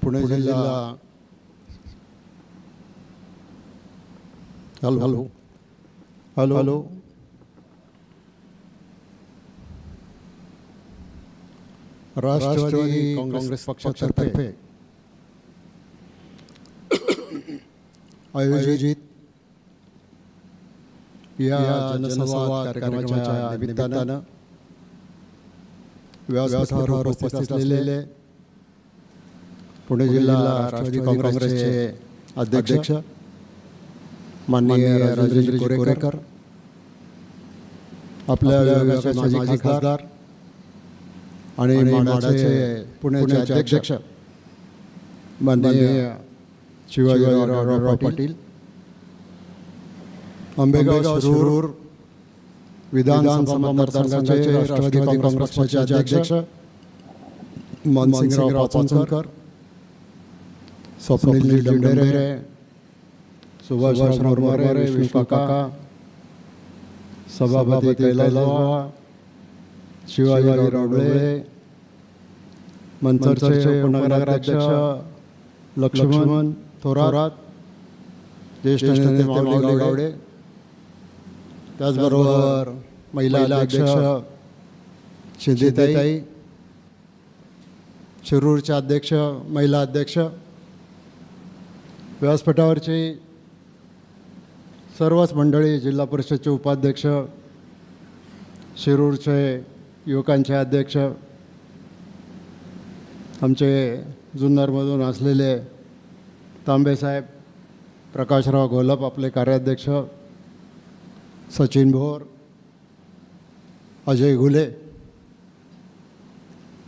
पुणे जिल्हा hello hello hello hello Rashtrawadi Congress पक्षातर्फे आयोजित या जनसंवाद कार्यक्रमाच्या निमित्तानं व्यासपीठावर उपस्थित असलेले पुणे जिल्हा राष्ट्रवादी काँग्रेसचे अध्यक्ष माननीय राजेंद्रजी कोरेकर, आपल्या विभागाचे माजी खासदार आणि माडाचे पुण्याचे अध्यक्ष माननीय शिवाजीराव पाटील, आंबेगाव शिरूर विधानसभा मतदारसंघाचे राष्ट्रवादी काँग्रेस पक्षाचे अध्यक्ष मानसिंगराव पाचनकर, स्वप्नील डंडेरे, सुभाषराव मोरे, विष्णू काका, सभापती कैलासराव, शिवाजीराव डोळे, मनसरचे उपनगराध्यक्ष लक्ष्मण थोरात, ज्येष्ठ नेते माऊली गावडे, त्याचबरोबर महिला अध्यक्ष शिंदेताई, शिरूरचे अध्यक्ष महिला अध्यक्ष, व्यासपीठावरची सर्वच मंडळी, जिल्हा परिषदचे उपाध्यक्ष, शिरूरचे युवकांचे अध्यक्ष, आमचे जुन्नरमधून असलेले तांबेसाहेब, प्रकाशराव घोलप आपले कार्याध्यक्ष, सचिन भोर, अजय घुले,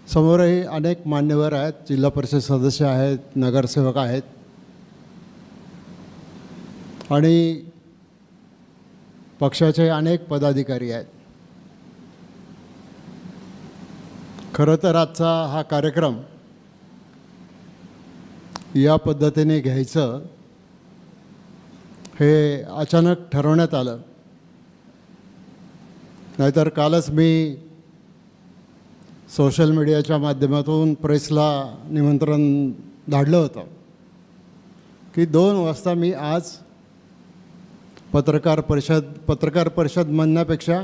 समोरही अनेक मान्यवर आहेत, जिल्हा परिषद सदस्य आहेत, नगरसेवक आहेत आणि पक्षाचे अनेक पदाधिकारी आहेत. खरं तर आजचा हा कार्यक्रम या पद्धतीने घ्यायचं हे अचानक ठरवण्यात आलं, नाहीतर कालच मी सोशल मीडियाच्या माध्यमातून प्रेसला निमंत्रण धाडलं होतं की 2 वाजता मी आज पत्रकार परिषद म्हणण्यापेक्षा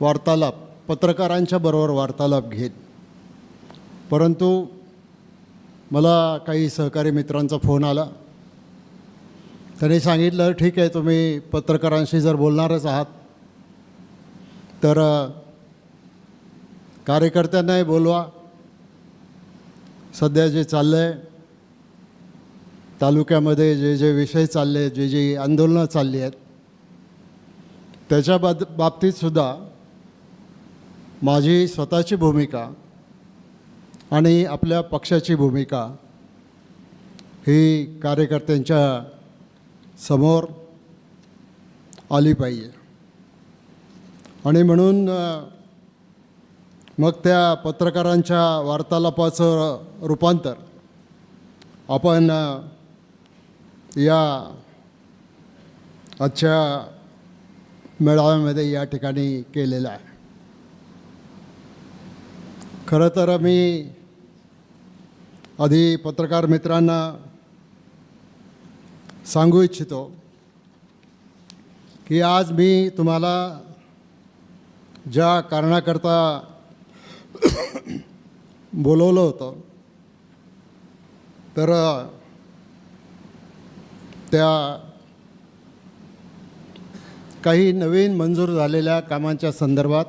वार्तालाप, पत्रकारांच्या बरोबर वार्तालाप घेत. परंतु मला काही सहकारी मित्रांचा फोन आला. त्यांनी सांगितलं, ठीक आहे, तुम्ही पत्रकारांशी जर बोलणारच आहात तर कार्यकर्त्यांनाही बोलवा. सध्या जे चाललं आहे तालुक्यामध्ये, जे विषय चालले, जे आंदोलनं चालली आहेत, त्याच्या बाबतीतसुद्धा माझी स्वतःची भूमिका आणि आपल्या पक्षाची भूमिका ही कार्यकर्त्यांच्या समोर आली पाहिजे. आणि म्हणून मग त्या पत्रकारांच्या वार्तालापाचं रूपांतर आपण या आजच्या मेळाव्यामध्ये या ठिकाणी केलेलं आहे. खरं तर मी आधी पत्रकार मित्रांना सांगू इच्छितो की आज मी तुम्हाला ज्या कारणाकरता बोलवलं होतं तर त्या काही नवीन मंजूर झालेल्या कामांच्या संदर्भात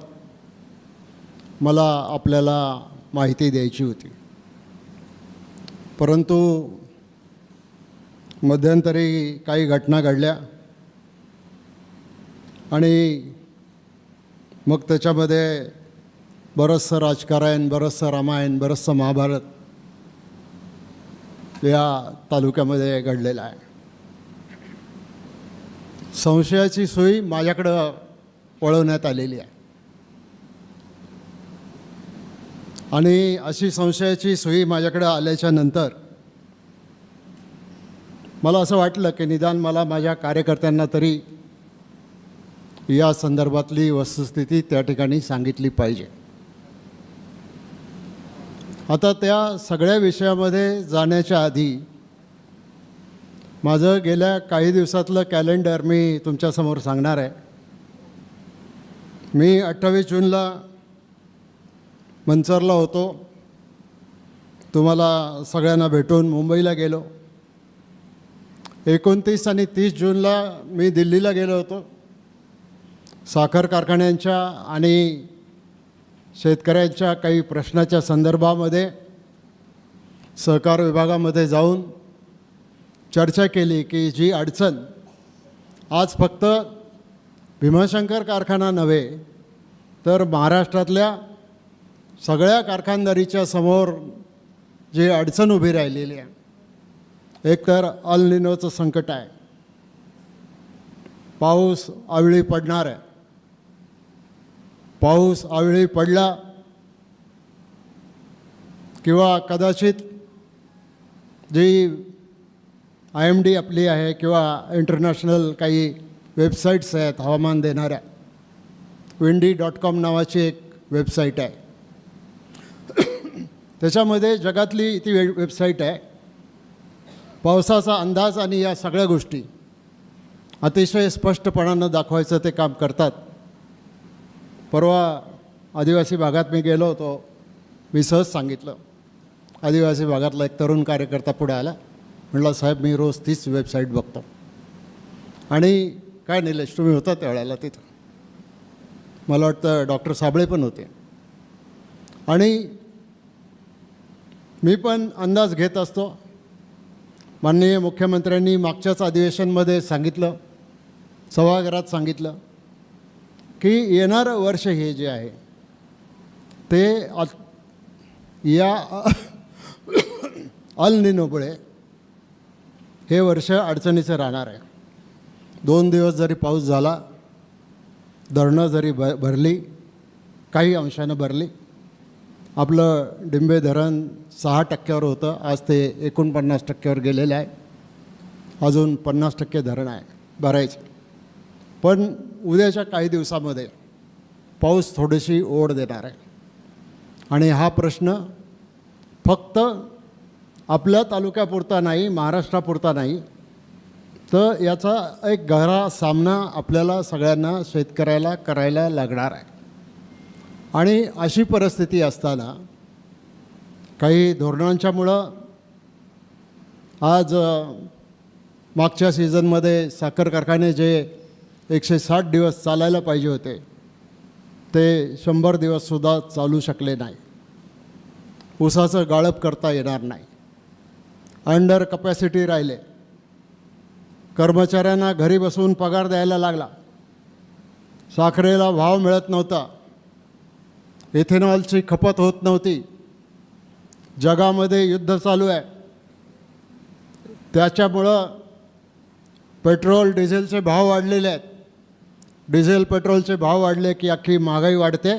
मला आपल्याला माहिती द्यायची होती. परंतु मध्यंतरी काही घटना घडल्या आणि मग त्याच्यामध्ये बरंचसं राजकारण, बरंचसं रामायण, बरंचसं महाभारत या तालुक्यामध्ये घडलेलं आहे. संशयाची सुई माझ्याकडं वळवण्यात आलेली आहे आणि अशी संशयाची सुई माझ्याकडे आल्याच्या नंतर मला असं वाटलं की निदान मला माझ्या कार्यकर्त्यांना तरी या संदर्भातली वस्तुस्थिती त्या ठिकाणी सांगितली पाहिजे. आता त्या सगळ्या विषयामध्ये जाण्याच्या आधी माझं गेल्या काही दिवसातलं कॅलेंडर मी तुमच्यासमोर सांगणार आहे. मी 28 जूनला मंचरला होतो. तुम्हाला सगळ्यांना भेटून मुंबईला गेलो. 29 आणि 30 जूनला मी दिल्लीला गेलो होतो. साखर कारखान्यांच्या आणि शेतकऱ्यांच्या काही प्रश्नाच्या संदर्भामध्ये सहकार विभागामध्ये जाऊन चर्चा केली की जी अडचण आज फक्त भीमाशंकर कारखाना नव्हे तर महाराष्ट्रातल्या सगळ्या कारखानदारीच्या समोर जी अडचण उभी राहिलेली आहे, एक तर अल निनोचं संकट आहे. पाऊस अवेळी पडणार आहे. पाऊस अवेळी पडला किंवा कदाचित जी IMD आपली आहे किंवा इंटरनॅशनल काही वेबसाईट्स आहेत हवामान देणाऱ्या, windy.com नावाची एक वेबसाईट आहे. त्याच्यामध्ये जगातली ती वेबसाईट आहे. पावसाचा अंदाज आणि या सगळ्या गोष्टी अतिशय स्पष्टपणानं दाखवायचं ते काम करतात. परवा आदिवासी भागात मी गेलो होतो. मी सहज सांगितलं. आदिवासी भागातला एक तरुण कार्यकर्ता पुढे आला. म्हटलं, साहेब मी रोज तीच वेबसाईट बघतो. आणि काय निलेश तुम्ही होता त्यावेळेला तिथं, मला वाटतं डॉक्टर साबळे पण होते. आणि मी पण अंदाज घेत असतो. माननीय मुख्यमंत्र्यांनी मागच्याच अधिवेशनमध्ये सांगितलं, सभागृहात सांगितलं की येणारं वर्ष हे जे आहे ते या अल निनोमुळे हे वर्ष अडचणीचं राहणार आहे. 2 दिवस जरी पाऊस झाला, धरणं जरी भरली, काही अंशानं भरली. आपलं डिंबे धरण 6% होतं, आज ते 49% गेलेलं आहे. अजून 50% धरण आहे भरायचं. पण उद्याच्या काही दिवसामध्ये पाऊस थोडीशी ओढ देणार आहे. आणि हा प्रश्न फक्त आपल्या तालुक्यापुरता नाही, महाराष्ट्रापुरता नाही, तर याचा एक गहरा सामना आपल्याला सगळ्यांना शेतकऱ्याला करायला लागणार आहे. आणि अशी परिस्थिती असताना काही धोरणांच्यामुळं आज मागच्या सीझनमध्ये साखर कारखाने जे 160 दिवस चालायला पाहिजे होते ते 100 दिवससुद्धा चालू शकले नाही. ऊसाचं गाळप करता येणार नाही. अंडर कपॅसिटी राहिले. कर्मचाऱ्यांना घरी बसून पगार द्यायला लागला. साखरेला भाव मिळत नव्हता. इथेनॉलची खपत होत नव्हती. जगामध्ये युद्ध चालू आहे. त्याच्यामुळं पेट्रोल डिझेलचे भाव वाढलेले आहेत. डिझेल पेट्रोलचे भाव वाढले की अख्खी महागाई वाढते.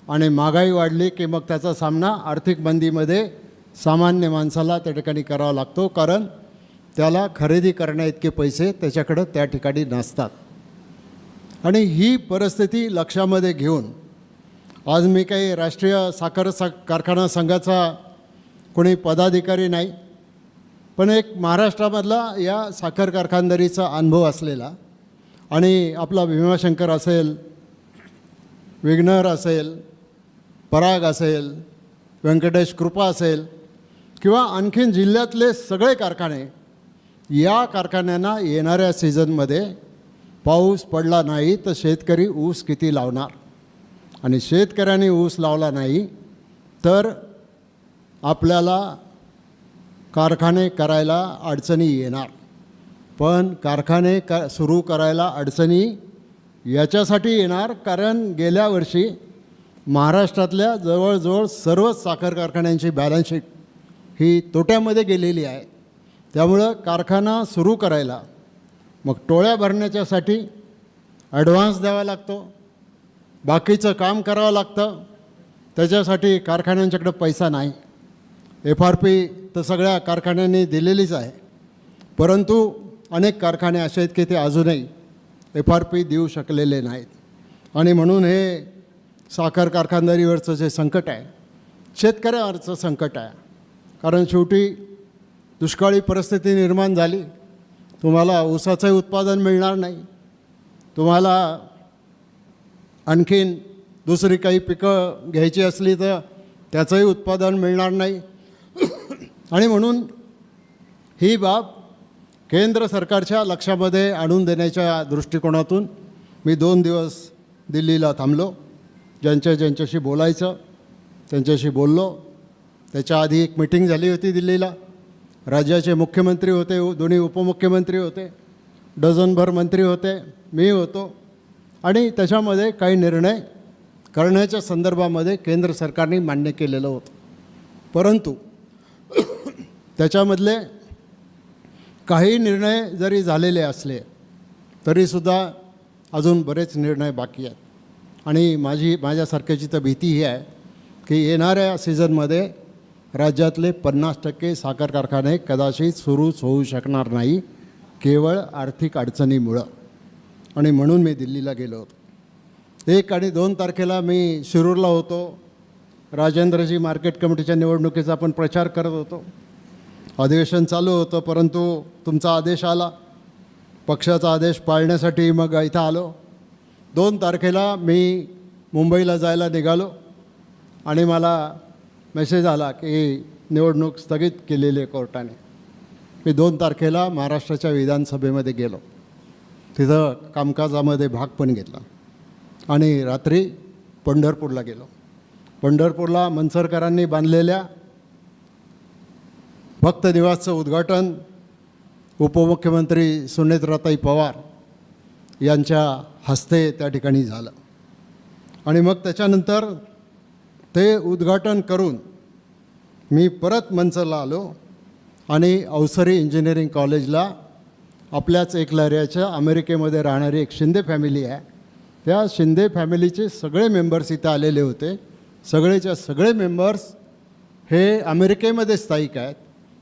आणि महागाई वाढली की मग त्याचा सामना आर्थिक मंदीमध्ये सामान्य माणसाला त्या ठिकाणी करावा लागतो. कारण त्याला खरेदी करण्याइतके पैसे त्याच्याकडं त्या ठिकाणी नसतात. आणि ही परिस्थिती लक्षामध्ये घेऊन आज मी काही राष्ट्रीय साखर कारखाना संघाचा कोणी पदाधिकारी नाही, पण एक महाराष्ट्रामधला या साखर कारखानदारीचा अनुभव असलेला आणि आपला भीमाशंकर असेल, विग्नर असेल, पराग असेल, व्यंकटेश कृपा असेल किंवा आणखीन जिल्ह्यातले सगळे कारखाने, या कारखान्यांना येणाऱ्या सीझनमध्ये पाऊस पडला नाही तर शेतकरी ऊस किती लावणार. आणि शेतकऱ्यांनी ऊस लावला नाही तर आपल्याला कारखाने करायला अडचणी येणार. पण कारखाने सुरू करायला अडचणी याच्यासाठी येणार कारण गेल्या वर्षी महाराष्ट्रातल्या जवळजवळ सर्वच साखर कारखान्यांची बॅलन्स शीट ही तोट्यामध्ये गेलेली आहे. त्यामुळं कारखाना सुरू करायला मग टोळ्या भरण्याच्यासाठी ॲडव्हान्स द्यावा लागतो, बाकीचं काम करावं लागतं. त्याच्यासाठी कारखान्यांच्याकडे पैसा नाही. FRP तर सगळ्या कारखान्यांनी दिलेलीच आहे, परंतु अनेक कारखाने असे आहेत की ते अजूनही FRP देऊ शकलेले नाहीत. आणि म्हणून हे साखर कारखानदारीवरचं जे संकट आहे शेतकऱ्यावरचं संकट आहे. कारण शेवटी दुष्काळी परिस्थिती निर्माण झाली, तुम्हाला ऊसाचंही उत्पादन मिळणार नाही, तुम्हाला आणखीन दुसरी काही पिकं घ्यायची असली तर त्याचंही उत्पादन मिळणार नाही. आणि म्हणून ही बाब केंद्र सरकारच्या लक्षामध्ये आणून देण्याच्या दृष्टिकोनातून मी 2 दिवस दिल्लीला थांबलो. ज्यांच्याशी बोलायचं त्यांच्याशी बोललो. त्याच्या आधी एक मिटिंग झाली होती दिल्लीला. राज्याचे मुख्यमंत्री होते, दोन्ही उपमुख्यमंत्री होते, डझनभर मंत्री होते, मी होतो. आणि त्याच्यामध्ये काही निर्णय करण्याच्या संदर्भामध्ये केंद्र सरकारने मान्य केलेलं होतं. परंतु त्याच्यामधले काही निर्णय जरी झालेले असले तरीसुद्धा अजून बरेच निर्णय बाकी आहेत. आणि माझ्यासारख्याची तर भीती ही आहे की येणाऱ्या सीझनमध्ये राज्यातले 50% साखर कारखाने कदाचित सुरूच होऊ शकणार नाही, केवळ आर्थिक अडचणीमुळं. आणि म्हणून मी दिल्लीला गेलो होतो. 1 आणि 2 तारखेला मी शिरूरला होतो. राजेंद्रजी मार्केट कमिटीच्या निवडणुकीचा आपण प्रचार करत होतो. अधिवेशन चालू होतं, परंतु तुमचा आदेश आला. पक्षाचा आदेश पाळण्यासाठी मग इथं आलो. 2 तारखेला मी मुंबईला जायला निघालो आणि मला मेसेज आला की निवडणूक स्थगित केलेली आहे कोर्टाने. मी 2 तारखेला महाराष्ट्राच्या विधानसभेमध्ये गेलो. तिथं कामकाजामध्ये भाग पण घेतला आणि रात्री पंढरपूरला गेलो. पंढरपूरला मनसरकरांनी बांधलेल्या भक्त निवासचं उद्घाटन उपमुख्यमंत्री सुनेत्राताई पवार यांच्या हस्ते त्या ठिकाणी झालं. आणि मग त्याच्यानंतर ते उद्घाटन करून मी परत मनसरला आलो आणि अवसरी इंजिनिअरिंग कॉलेजला आपल्याच एकलऱ्याच्या अमेरिकेमध्ये राहणारी एक शिंदे फॅमिली आहे, त्या शिंदे फॅमिलीचे सगळे मेंबर्स इथं आलेले होते. सगळेच्या सगळे मेंबर्स हे अमेरिकेमध्ये स्थायिक आहेत.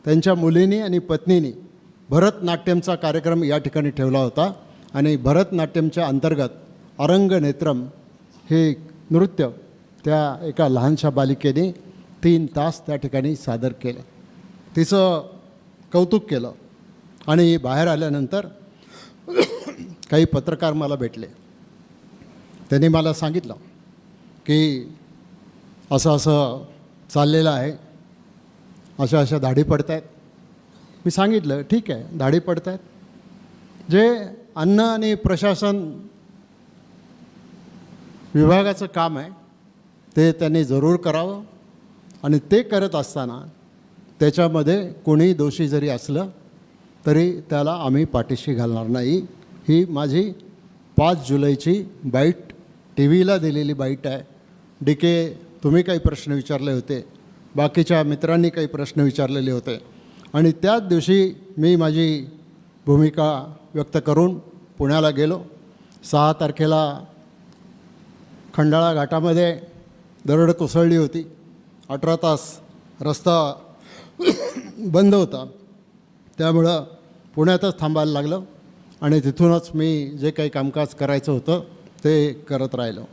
त्यांच्या मुलींनी आणि पत्नींनी भरतनाट्यमचा कार्यक्रम या ठिकाणी ठेवला होता आणि भरतनाट्यमच्या अंतर्गत अरंगनेत्रम हे नृत्य त्या एका लहानशा बालिकेने 3 तास त्या ठिकाणी सादर केलं. तिचं कौतुक केलं. आणि बाहेर आल्यानंतर काही पत्रकार मला भेटले. त्यांनी मला सांगितलं की असं असं चाललेलं आहे, अशा अशा धाडी पडत आहेत. मी सांगितलं ठीक आहे, धाडी पडत आहेत. जे अन्न आणि प्रशासन विभागाचं काम आहे ते त्यांनी जरूर करावं आणि ते करत असताना त्याच्यामध्ये कोणी दोषी जरी असलं तरी त्याला आम्ही पाठीशी घालणार नाही. ही माझी 5 जुलैची बाईट, टी व्हीला दिलेली बाईट आहे. DK तुम्ही काही प्रश्न विचारले होते, बाकीच्या मित्रांनी काही प्रश्न विचारलेले होते आणि त्याच दिवशी मी माझी भूमिका व्यक्त करून पुण्याला गेलो. 6 तारखेला खंडाळा घाटामध्ये दरड कोसळली होती. 18 तास रस्ता बंद होता, त्यामुळं पुण्यातच थांबायला लागलं आणि तिथूनच मी जे काही कामकाज करायचं होतं ते करत राहिलो.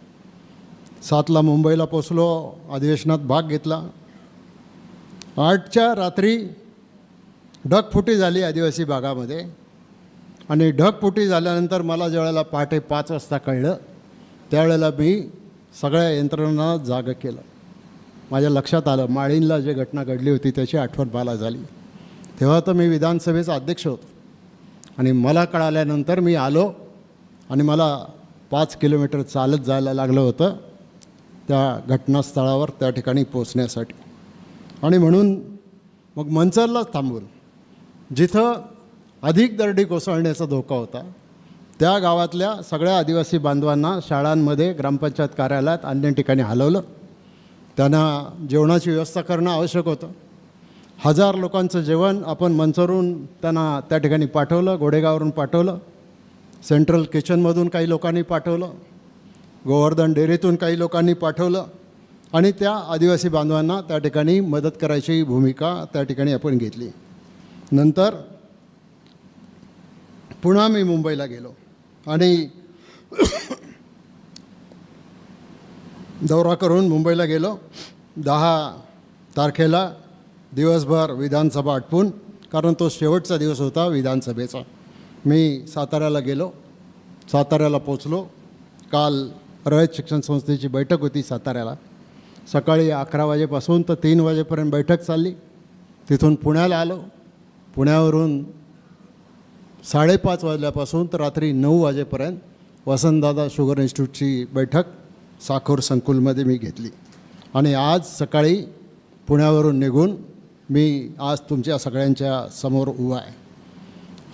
7ला मुंबईला पोचलो, अधिवेशनात भाग घेतला. 8च्या रात्री ढगफुटी झाली आदिवासी भागामध्ये आणि ढगफुटी झाल्यानंतर मला ज्यावेळेला पहाटे 5 वाजता कळलं त्यावेळेला मी सगळ्या यंत्रणांना जागं केलं. माझ्या लक्षात आलं माळीणला जी घटना घडली होती त्याची आठवण मला झाली. तेव्हा तर मी विधानसभेचा अध्यक्ष होतो आणि मला कळाल्यानंतर मी आलो आणि मला 5 किलोमीटर चालत जायला लागलं होतं त्या घटनास्थळावर त्या ठिकाणी पोचण्यासाठी. आणि म्हणून मग मनसरलाच थांबून जिथं अधिक दरडी कोसळण्याचा धोका होता त्या गावातल्या सगळ्या आदिवासी बांधवांना शाळांमध्ये, ग्रामपंचायत कार्यालयात, अन्य ठिकाणी हलवलं. त्यांना जेवणाची व्यवस्था करणं आवश्यक होतं. 1000 लोकांचं जेवण आपण मनसरहून त्यांना त्या ठिकाणी पाठवलं, घोडेगावरून पाठवलं, सेंट्रल किचनमधून काही लोकांनी पाठवलं, गोवर्धन डेअरीतून काही लोकांनी पाठवलं आणि त्या आदिवासी बांधवांना त्या ठिकाणी मदत करायची भूमिका त्या ठिकाणी आपण घेतली. नंतर पुन्हा मी मुंबईला गेलो आणि दौरा करून मुंबईला गेलो. 10 तारखेला दिवसभर विधानसभा आटपून, कारण तो शेवटचा दिवस होता विधानसभेचा, मी साताऱ्याला गेलो. साताऱ्याला पोचलो. काल रयत शिक्षण संस्थेची बैठक होती साताऱ्याला. सकाळी 11 वाजेपासून तर 3 वाजेपर्यंत बैठक चालली. तिथून पुण्याला आलो. पुण्यावरून 5:30 वाजल्यापासून तर रात्री 9 वाजेपर्यंत वसंतदादा शुगर इन्स्टिट्यूटची बैठक साखर संकुलमध्ये मी घेतली. आणि आज सकाळी पुण्यावरून निघून मी आज तुमच्या सगळ्यांच्या समोर उभा आहे.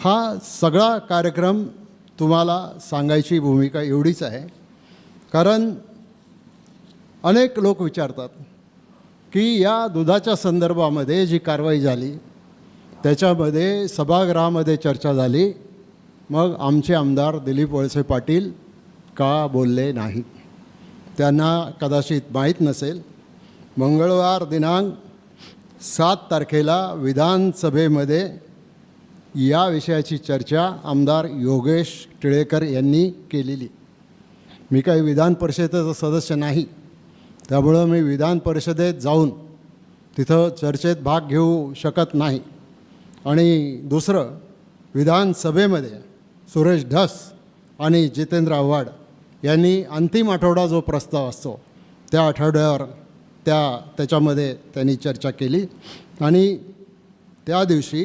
हा सगळा कार्यक्रम तुम्हाला सांगायची भूमिका एवढीच आहे, कारण अनेक लोक विचारतात की या दुधाच्या संदर्भामध्ये जी कारवाई झाली त्याच्यामध्ये सभागृहामध्ये चर्चा झाली, मग आमचे आमदार दिलीप वळसे पाटील का बोलले नाहीत? त्यांना कदाचित माहीत नसेल, मंगळवार दिनांक 7 तारखेला विधानसभेमध्ये या विषयाची चर्चा आमदार योगेश टिळेकर यांनी केलेली. मी काही विधान परिषदेचा सदस्य नाही, त्यामुळं मी विधान परिषदेत जाऊन तिथं चर्चेत भाग घेऊ शकत नाही. आणि दुसरं, विधानसभेमध्ये सुरेश धस आणि जितेंद्र आव्हाड यांनी अंतिम आठवडा जो प्रस्ताव असतो त्या आठवड्यावर त्याच्यामध्ये त्यांनी चर्चा केली. आणि त्या दिवशी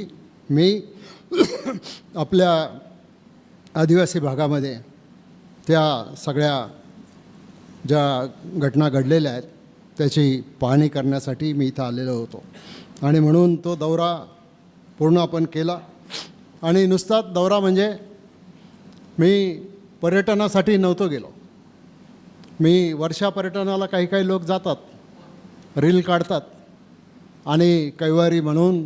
मी आपल्या आदिवासी भागामध्ये त्या सगळ्या ज्या घटना घडलेल्या आहेत त्याची पाहणी करण्यासाठी मी इथं आलेलो होतो. आणि म्हणून तो दौरा पूर्ण आपण केला. आणि नुसताच दौरा म्हणजे मी पर्यटनासाठी नव्हतो गेलो. मी वर्षा पर्यटनाला काही काही लोक जातात, रील काढतात आणि कैवारी म्हणून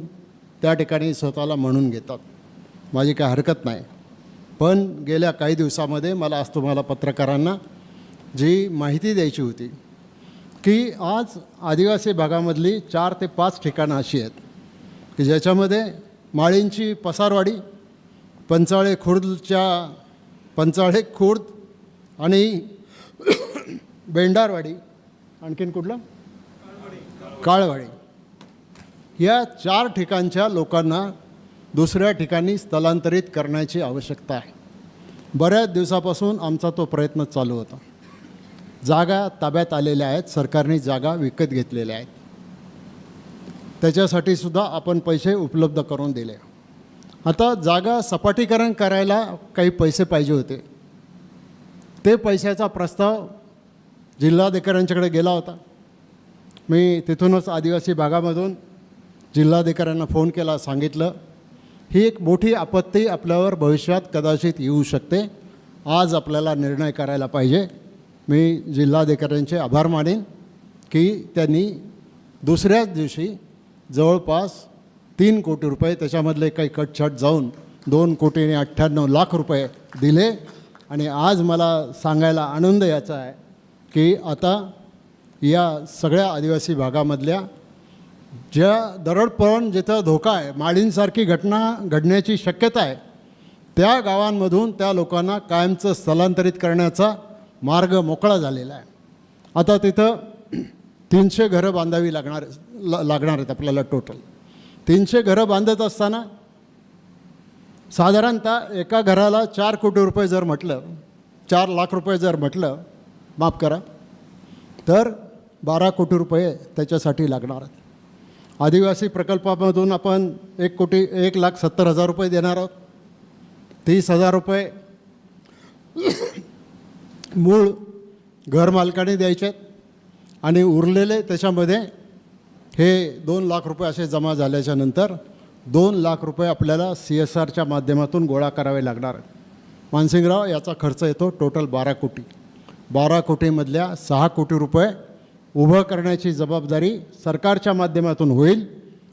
त्या ठिकाणी स्वतःला म्हणून घेतात. माझी काही हरकत नाही. पण गेल्या काही दिवसामध्ये मला आज तुम्हाला पत्रकारांना जी माहिती द्यायची होती की आज आदिवासी भागामधली 4 ते 5 ठिकाणं अशी आहेत की ज्याच्यामध्ये माळींची पसारवाडी, पंचाळे खुर्द आणि बेंडारवाडी, आणखीन कुठलं, काळवाडी, या 4 ठिकाणच्या लोकांना दुसऱ्या ठिकाणी स्थलांतरित करण्याची आवश्यकता आहे. बऱ्याच दिवसापासून आमचा तो प्रयत्न चालू होता. जागा ताब्यात आलेल्या आहेत, सरकारने जागा विकत घेतलेल्या आहेत. त्याच्यासाठी सुद्धा आपण पैसे उपलब्ध करून दिले. आता जागा सपाटीकरण करायला काही पैसे पाहिजे होते. ते पैशाचा प्रस्ताव जिल्हाधिकाऱ्यांच्याकडे गेला होता. मी तिथूनच आदिवासी भागामधून जिल्हाधिकाऱ्यांना फोन केला, सांगितलं ही एक मोठी आपत्ती आपल्यावर भविष्यात कदाचित येऊ शकते, आज आपल्याला निर्णय करायला पाहिजे. मी जिल्हाधिकाऱ्यांचे आभार मानेन की त्यांनी दुसऱ्याच दिवशी जवळपास 3 कोटी रुपये, त्याच्यामधले काही कटछट जाऊन 2,98,00,000 रुपये दिले. आणि आज मला सांगायला आनंद याचा आहे की आता या सगळ्या आदिवासी भागामधल्या ज्या दरडपण जिथं धोका आहे, माळींसारखी घटना घडण्याची शक्यता आहे, त्या गावांमधून त्या लोकांना कायमचं स्थलांतरित करण्याचा मार्ग मोकळा झालेला आहे. आता तिथं 300 घरं बांधावी लागणार आहेत आपल्याला. टोटल 300 घरं बांधत असताना साधारणतः एका घराला 4 कोटी रुपये जर म्हटलं, 4 लाख रुपये जर म्हटलं, माफ करा, तर 12 कोटी रुपये त्याच्यासाठी लागणार आहेत. आदिवासी प्रकल्पामधून आपण 1,70,000 रुपये देणार आहोत. 30,000 रुपये मूळ घरमालकाने द्यायचे आणि उरलेले त्याच्यामध्ये हे 2 लाख रुपये असे जमा झाल्याच्या नंतर 2 लाख रुपये आपल्याला CSRच्या माध्यमातून गोळा करावे लागणार. मानसिंगराव, याचा खर्च येतो टोटल 12 कोटी. 12 कोटीमधल्या 6 कोटी रुपये उभं करण्याची जबाबदारी सरकारच्या माध्यमातून होईल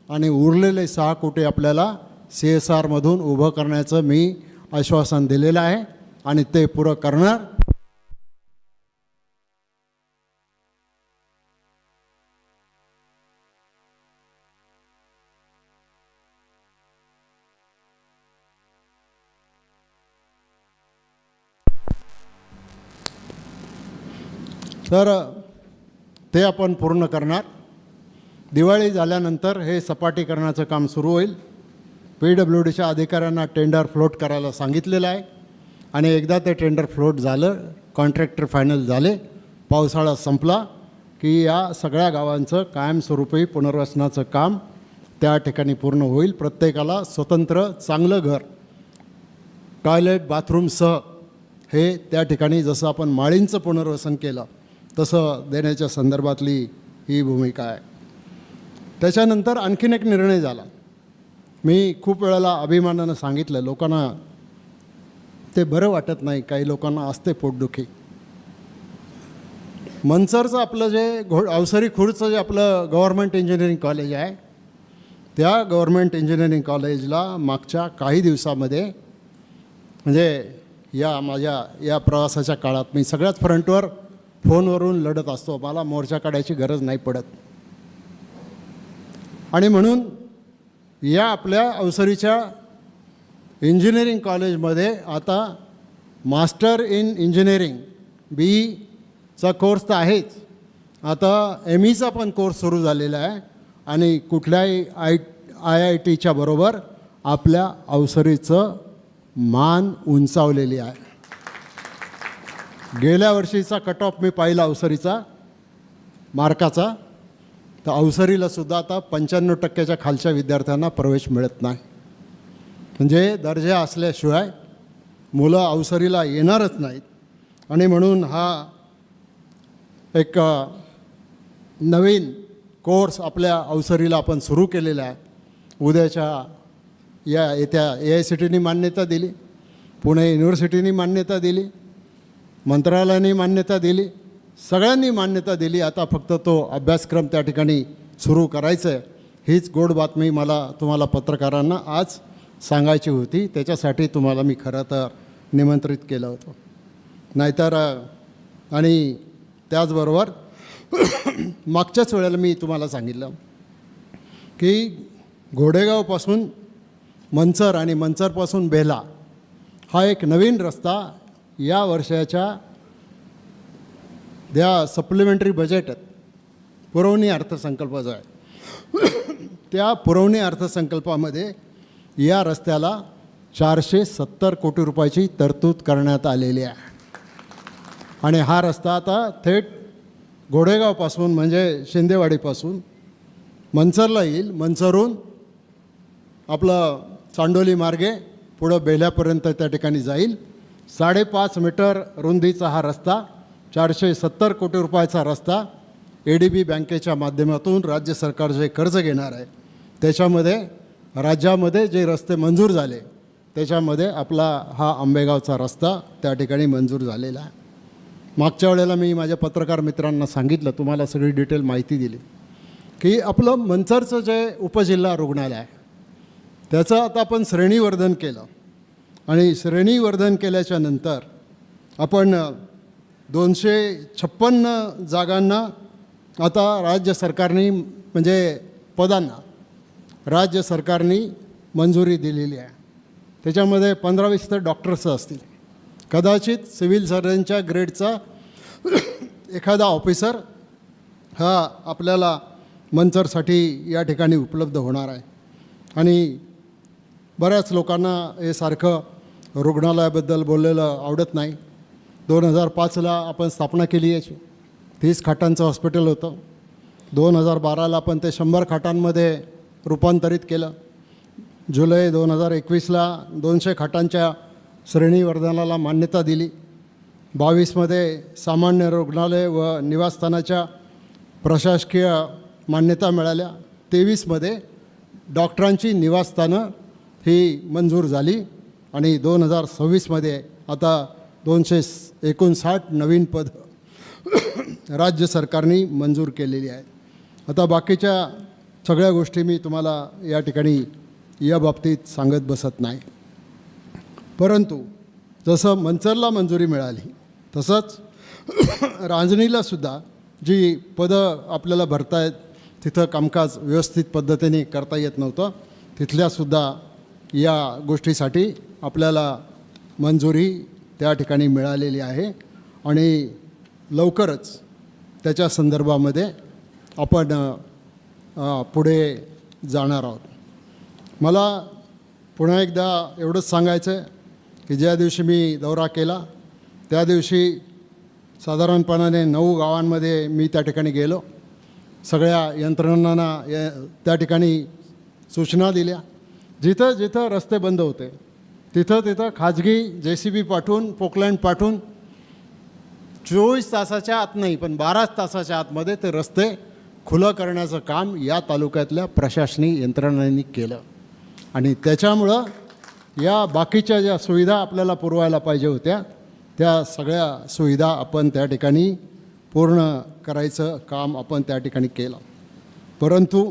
आणि उरलेले 6 कोटी आपल्याला CSRमधून उभं करण्याचं मी आश्वासन दिलेलं आहे आणि ते पुरं करणार. तर ते आपण पूर्ण करणार. दिवाळी झाल्यानंतर हे सपाटीकरणाचं काम सुरू होईल. PWDच्या अधिकाऱ्यांना टेंडर फ्लोट करायला सांगितलेलं आहे आणि एकदा ते टेंडर फ्लोट झालं, कॉन्ट्रॅक्टर फायनल झाले, पावसाळा संपला की या सगळ्या गावांचं कायमस्वरूपी पुनर्वसनाचं काम त्या ठिकाणी पूर्ण होईल. प्रत्येकाला स्वतंत्र चांगलं घर, टॉयलेट, बाथरूमसह हे त्या ठिकाणी जसं आपण माळींचं पुनर्वसन केलं तसं देण्याच्या संदर्भातली ही भूमिका आहे. त्याच्यानंतर आणखीन एक निर्णय झाला. मी खूप वेळेला अभिमानानं सांगितलं, लोकांना ते बरं वाटत नाही, काही लोकांना असते पोटदुखी. मनसरचं आपलं जे अवसरी खुर्दचं जे आपलं गव्हर्मेंट इंजिनिअरिंग कॉलेज आहे, त्या गव्हर्मेंट इंजिनिअरिंग कॉलेजला मागच्या काही दिवसामध्ये, म्हणजे माझ्या या प्रवासाच्या काळात मी सगळ्याच फ्रंटवर फोनवरून लढत असतो, मला मोर्चा काढायची गरज नाही पडत. आणि म्हणून या आपल्या अवसरीच्या इंजिनिअरिंग कॉलेजमध्ये आता मास्टर इन इंजिनिअरिंग BEचा कोर्स तर आहेच, आता MEचा पण कोर्स सुरू झालेला आहे आणि कुठल्याही IITच्या बरोबर आपल्या अवसरीचं मान उंचावलेली आहे. गेल्या वर्षीचा कट ऑफ मी पाहिला अवसरीचा मार्काचा, तर अवसरीलासुद्धा आता 95% खालच्या विद्यार्थ्यांना प्रवेश मिळत नाही. म्हणजे दर्जा असल्याशिवाय मुलं अवसरीला येणारच नाहीत. आणि म्हणून हा एक नवीन कोर्स आपल्या अवसरीला आपण सुरू केलेला आहे. उद्याच्या येत्या AICTEनी मान्यता दिली, पुणे युनिव्हर्सिटीनी मान्यता दिली, मंत्रालयाने मान्यता दिली, सगळ्यांनी मान्यता दिली. आता फक्त तो अभ्यासक्रम त्या ठिकाणी सुरू करायचं आहे. हीच गोड बातमी मला तुम्हाला पत्रकारांना आज सांगायची होती. त्याच्यासाठी तुम्हाला मी खरं तर निमंत्रित केलं होतं. नाहीतर आणि त्याचबरोबर मागच्याच वेळेला मी तुम्हाला सांगितलं की घोडेगावपासून मनसर आणि मनसरपासून बेला हा एक नवीन रस्ता या वर्षाच्या सप्लिमेंटरी बजेट पुरवणी अर्थसंकल्प जो आहे त्या पुरवणी अर्थसंकल्पामध्ये या रस्त्याला 470 कोटी रुपयाची तरतूद करण्यात आलेली आहे. आणि हा रस्ता आता थेट घोडेगावपासून म्हणजे शिंदेवाडीपासून मनसरला येईल, मनसरहून आपलं चांडोली मार्गे पुढं बेल्यापर्यंत त्या ठिकाणी जाईल. 5.5 मीटर रुंदीचा हा रस्ता, 470 कोटी रुपयाचा रस्ता ADB बँकेच्या माध्यमातून राज्य सरकार जे कर्ज घेणार आहे त्याच्यामध्ये राज्यामध्ये जे रस्ते मंजूर झाले त्याच्यामध्ये आपला हा आंबेगावचा रस्ता त्या ठिकाणी मंजूर झालेला आहे. मागच्या वेळेला मी माझ्या पत्रकार मित्रांना सांगितलं, तुम्हाला सगळी डिटेल माहिती दिली की आपलं मनसरचं जे उपजिल्हा रुग्णालय आहे त्याचं आता आपण श्रेणीवर्धन केलं. आणि श्रेणीवर्धन केल्याच्या नंतर आपण 256 जागांना आता राज्य सरकारने म्हणजे पदांना राज्य सरकारने मंजुरी दिलेली आहे. त्याच्यामध्ये 15-20 तर डॉक्टर्स असतील, कदाचित सिव्हिल सर्जनच्या ग्रेडचा एखादा ऑफिसर हा आपल्याला मनसरसाठी या ठिकाणी उपलब्ध होणार आहे. आणि बऱ्याच लोकांना हे सारखं रुग्णालयाबद्दल बोललेलं आवडत नाही. 2005ला आपण स्थापना केली याची, 30 खाटांचं हॉस्पिटल होतं. 2012ला आपण ते 100 खाटांमध्ये रूपांतरित केलं. जुलै 2021ला 200 खाटांच्या श्रेणीवर्धनाला मान्यता दिली. 22मध्ये सामान्य रुग्णालय व निवासस्थानाच्या प्रशासकीय मान्यता मिळाल्या. 23मध्ये डॉक्टरांची निवासस्थानं ही मंजूर झाली. आणि 2026मध्ये आता 259 नवीन पद राज्य सरकारने मंजूर केलेली आहेत. आता बाकीच्या सगळ्या गोष्टी मी तुम्हाला या ठिकाणी या बाबतीत सांगत बसत नाही. परंतु जसं मनसरला मंजुरी मिळाली तसंच रांजणीलासुद्धा जी पदं आपल्याला भरतायत, तिथं कामकाज व्यवस्थित पद्धतीने करता येत नव्हतं, तिथल्यासुद्धा या गोष्टीसाठी आपल्याला मंजुरी त्या ठिकाणी मिळालेली आहे. आणि लवकरच त्याच्या संदर्भामध्ये आपण पुढे जाणार आहोत. मला पुन्हा एकदा एवढंच सांगायचं आहे की ज्या दिवशी मी दौरा केला त्या दिवशी साधारणपणाने 9 गावांमध्ये मी त्या ठिकाणी गेलो. सगळ्या यंत्रणांना त्या ठिकाणी सूचना दिल्या. जिथं जिथं रस्ते बंद होते तिथं तिथं खाजगी JCB पाठवून पोकलँड पाठवून 24 तासाच्या आत नाही पण 12 तासाच्या आतमध्ये ते रस्ते खुलं करण्याचं काम या तालुक्यातल्या प्रशासकीय यंत्रणांनी केलं. आणि त्याच्यामुळं या बाकीच्या ज्या सुविधा आपल्याला पुरवायला पाहिजे होत्या त्या सगळ्या सुविधा आपण त्या ठिकाणी पूर्ण करायचं काम आपण त्या ठिकाणी केलं. परंतु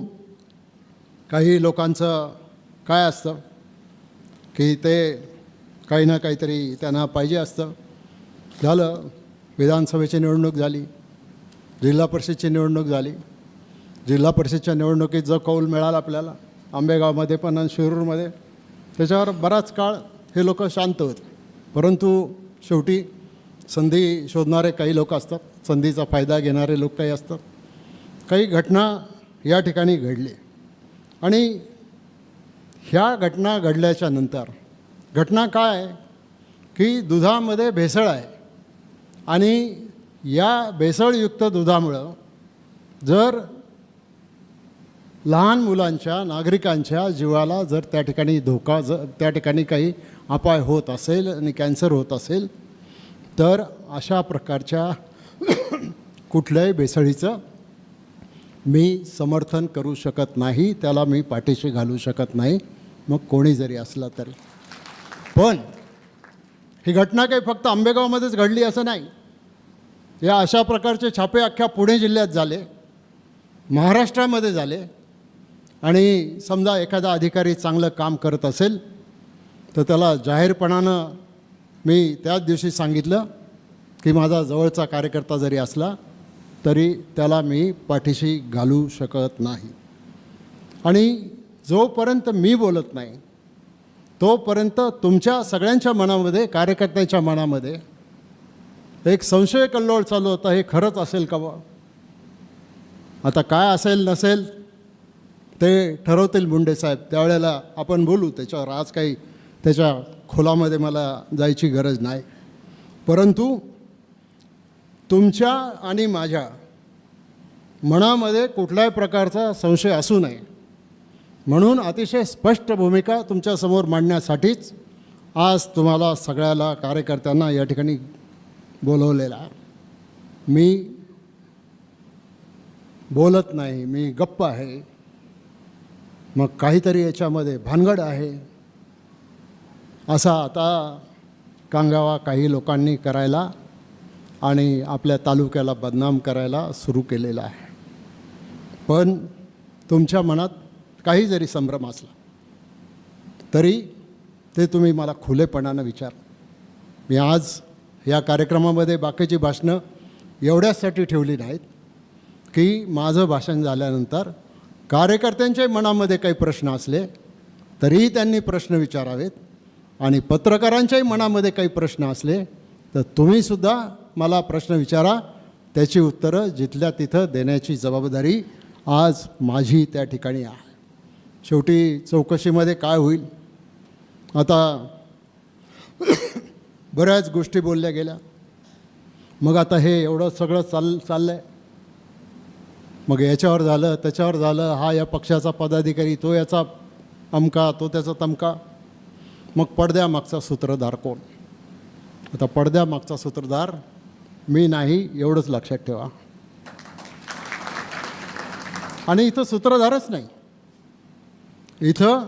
काही लोकांचं काय असतं की ते काही ना काहीतरी त्यांना पाहिजे असतं. झालं, विधानसभेची निवडणूक झाली, जिल्हा परिषदची निवडणूक झाली. जिल्हा परिषदच्या निवडणुकीत जो कौल मिळाला आपल्याला आंबेगावमध्ये पण आणि शिरूरमध्ये, त्याच्यावर बराच काळ हे लोक शांत होते. परंतु शेवटी संधी शोधणारे काही लोक असतात, संधीचा फायदा घेणारे लोक काही असतात. काही घटना या ठिकाणी घडली आणि ह्या घटना घडल्याच्या नंतर घटना काय आहे की दुधामध्ये भेसळ आहे आणि या भेसळयुक्त दुधामुळं जर लहान मुलांच्या नागरिकांच्या जीवाला जर त्या ठिकाणी धोका जर त्या ठिकाणी काही अपाय होत असेल आणि कॅन्सर होत असेल तर अशा प्रकारच्या कुठल्याही भेसळीचं मी समर्थन करू शकत नाही, त्याला मी पाठीशी घालू शकत नाही, मग कोणी जरी असला तरी. पण ही घटना काही फक्त आंबेगावमध्येच घडली असं नाही. या अशा प्रकारचे छापे अख्ख्या पुणे जिल्ह्यात झाले, महाराष्ट्रामध्ये झाले. आणि समजा एखादा अधिकारी चांगलं काम करत असेल तर त्याला जाहीरपणानं मी त्याच दिवशी सांगितलं की माझा जवळचा कार्यकर्ता जरी असला तरी त्याला मी पाठीशी घालू शकत नाही. आणि जोपर्यंत मी बोलत नाही तोपर्यंत तुमच्या सगळ्यांच्या मनामध्ये, कार्यकर्त्यांच्या मनामध्ये एक संशय कल्लोळ चालू होता, हे खरंच असेल का बा. आता काय असेल नसेल ते ठरवतील मुंडे साहेब, त्यावेळेला आपण बोलू त्याच्यावर. आज काही त्याच्या खोलामध्ये मला जायची गरज नाही. परंतु तुमच्या आणि माझ्या मनामध्ये कुठल्याही प्रकारचा संशय असू नये म्हणून अतिशय स्पष्ट भूमिका तुमच्यासमोर मांडण्यासाठीच आज तुम्हाला सगळ्याला कार्यकर्त्यांना या ठिकाणी बोलवलेला. मी बोलत नाही, मी गप्प आहे, मग काहीतरी याच्यामध्ये भानगड आहे असा आता कांगावा काही लोकांनी करायला आणि आपल्या तालुक्याला बदनाम करायला सुरू केलेला आहे. पण तुमच्या मनात काही जरी संभ्रम असला तरी ते तुम्ही मला खुलेपणानं विचार. मी आज या कार्यक्रमामध्ये बाकीची भाषणं एवढ्यासाठी ठेवली नाहीत की माझं भाषण झाल्यानंतर कार्यकर्त्यांच्याही मनामध्ये काही प्रश्न असले तरीही त्यांनी प्रश्न विचारावेत आणि पत्रकारांच्याही मनामध्ये काही प्रश्न असले तर तुम्हीसुद्धा मला प्रश्न विचारा, त्याची उत्तरं जिथल्या तिथं देण्याची जबाबदारी आज माझी त्या ठिकाणी आहे. शेवटी चौकशीमध्ये काय होईल, आता बऱ्याच गोष्टी बोलल्या गेल्या. मग आता हे एवढं सगळं चाललं आहे, मग याच्यावर झालं त्याच्यावर झालं, हा या पक्षाचा पदाधिकारी, तो याचा अमका, तो त्याचा तमका. मग पडद्यामागचा सूत्रधार कोण? आता पडद्यामागचा सूत्रधार मी नाही एवढंच लक्षात ठेवा. आणि इथं सूत्रधारच नाही, इथं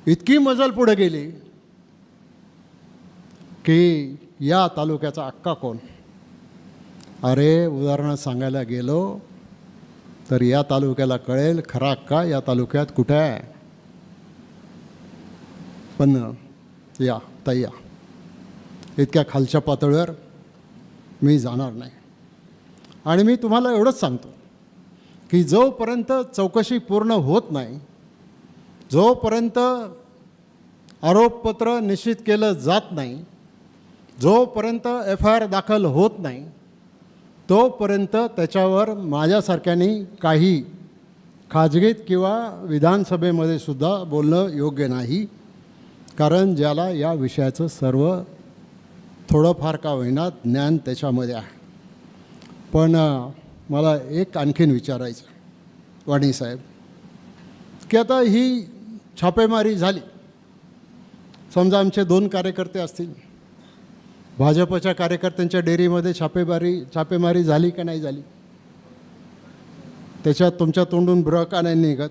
इतकी मजल पुढे गेली की या तालुक्याचा अक्का कोण. अरे उदाहरण सांगायला गेलो तर या तालुक्याला कळेल खरा अक्का या तालुक्यात कुठे आहे. पण या तय्या इतक्या खालच्या पातळीवर मी जाणार नाही. आणि मी तुम्हाला एवढंच सांगतो की जोपर्यंत चौकशी पूर्ण होत नाही, जोपर्यंत आरोपपत्र निश्चित केलं जात नाही, जोपर्यंत FIR दाखल होत नाही, तोपर्यंत त्याच्यावर माझ्यासारख्यांनी काही खाजगीत किंवा विधानसभेमध्ये सुद्धा बोलणं योग्य नाही. कारण ज्याला या विषयाचं सर्व थोडंफार का होईना ज्ञान त्याच्यामध्ये आहे. पण मला एक आणखीन विचारायचं वाणी साहेब, की आता ही छापेमारी झाली, समजा आमचे 2 कार्यकर्ते असतील, भाजपच्या कार्यकर्त्यांच्या डेअरीमध्ये छापेमारी झाली का नाही झाली? त्याच्यात तुमच्या तोंडून ब्र का नाही निघत?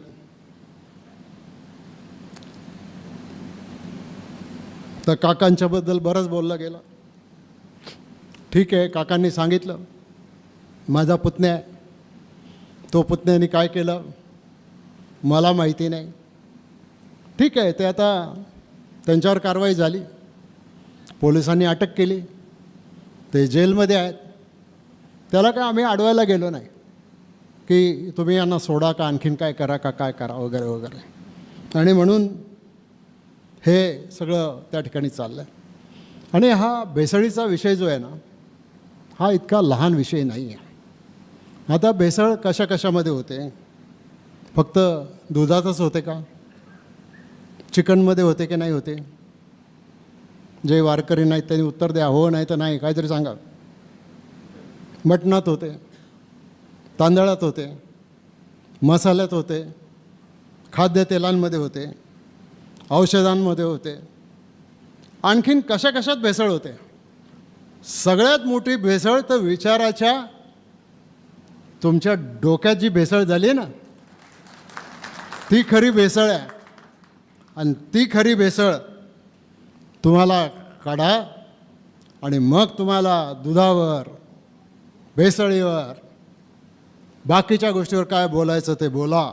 तर काकांच्याबद्दल बरंच बोललं गेलं. ठीक आहे, काकांनी सांगितलं माझा पुतण्या आहे, तो पुतण्याने काय केलं मला माहिती नाही. ठीक आहे, ते आता त्यांच्यावर कारवाई झाली, पोलिसांनी अटक केली, ते जेलमध्ये आहेत. त्याला काय आम्ही अडवायला गेलो नाही की तुम्ही यांना सोडा का आणखीन काय करा का काय करा वगैरे वगैरे. आणि म्हणून हे सगळं त्या ठिकाणी चाललं आहे. आणि हा भेसळीचा विषय जो आहे ना, हा इतका लहान विषय नाही आहे. आता भेसळ कशा कशामध्ये होते? फक्त दुधातच होते का? चिकनमध्ये होते की नाही होते? जे वारकरी नाहीत त्यांनी उत्तर द्या, हो नाही तर नाही, काहीतरी सांगा. मटणात होते, तांदळात होते, मसाल्यात होते, खाद्यतेलांमध्ये होते, औषधांमध्ये होते, आणखीन कशा कशात भेसळ होते. सगळ्यात मोठी भेसळ तर विचाराच्या तुमच्या डोक्यात जी भेसळ झाली ना, ती खरी भेसळ आहे. आणि ती खरी भेसळ तुम्हाला काढा आणि मग तुम्हाला दुधावर, भेसळीवर, बाकीच्या गोष्टीवर काय बोलायचं ते बोला.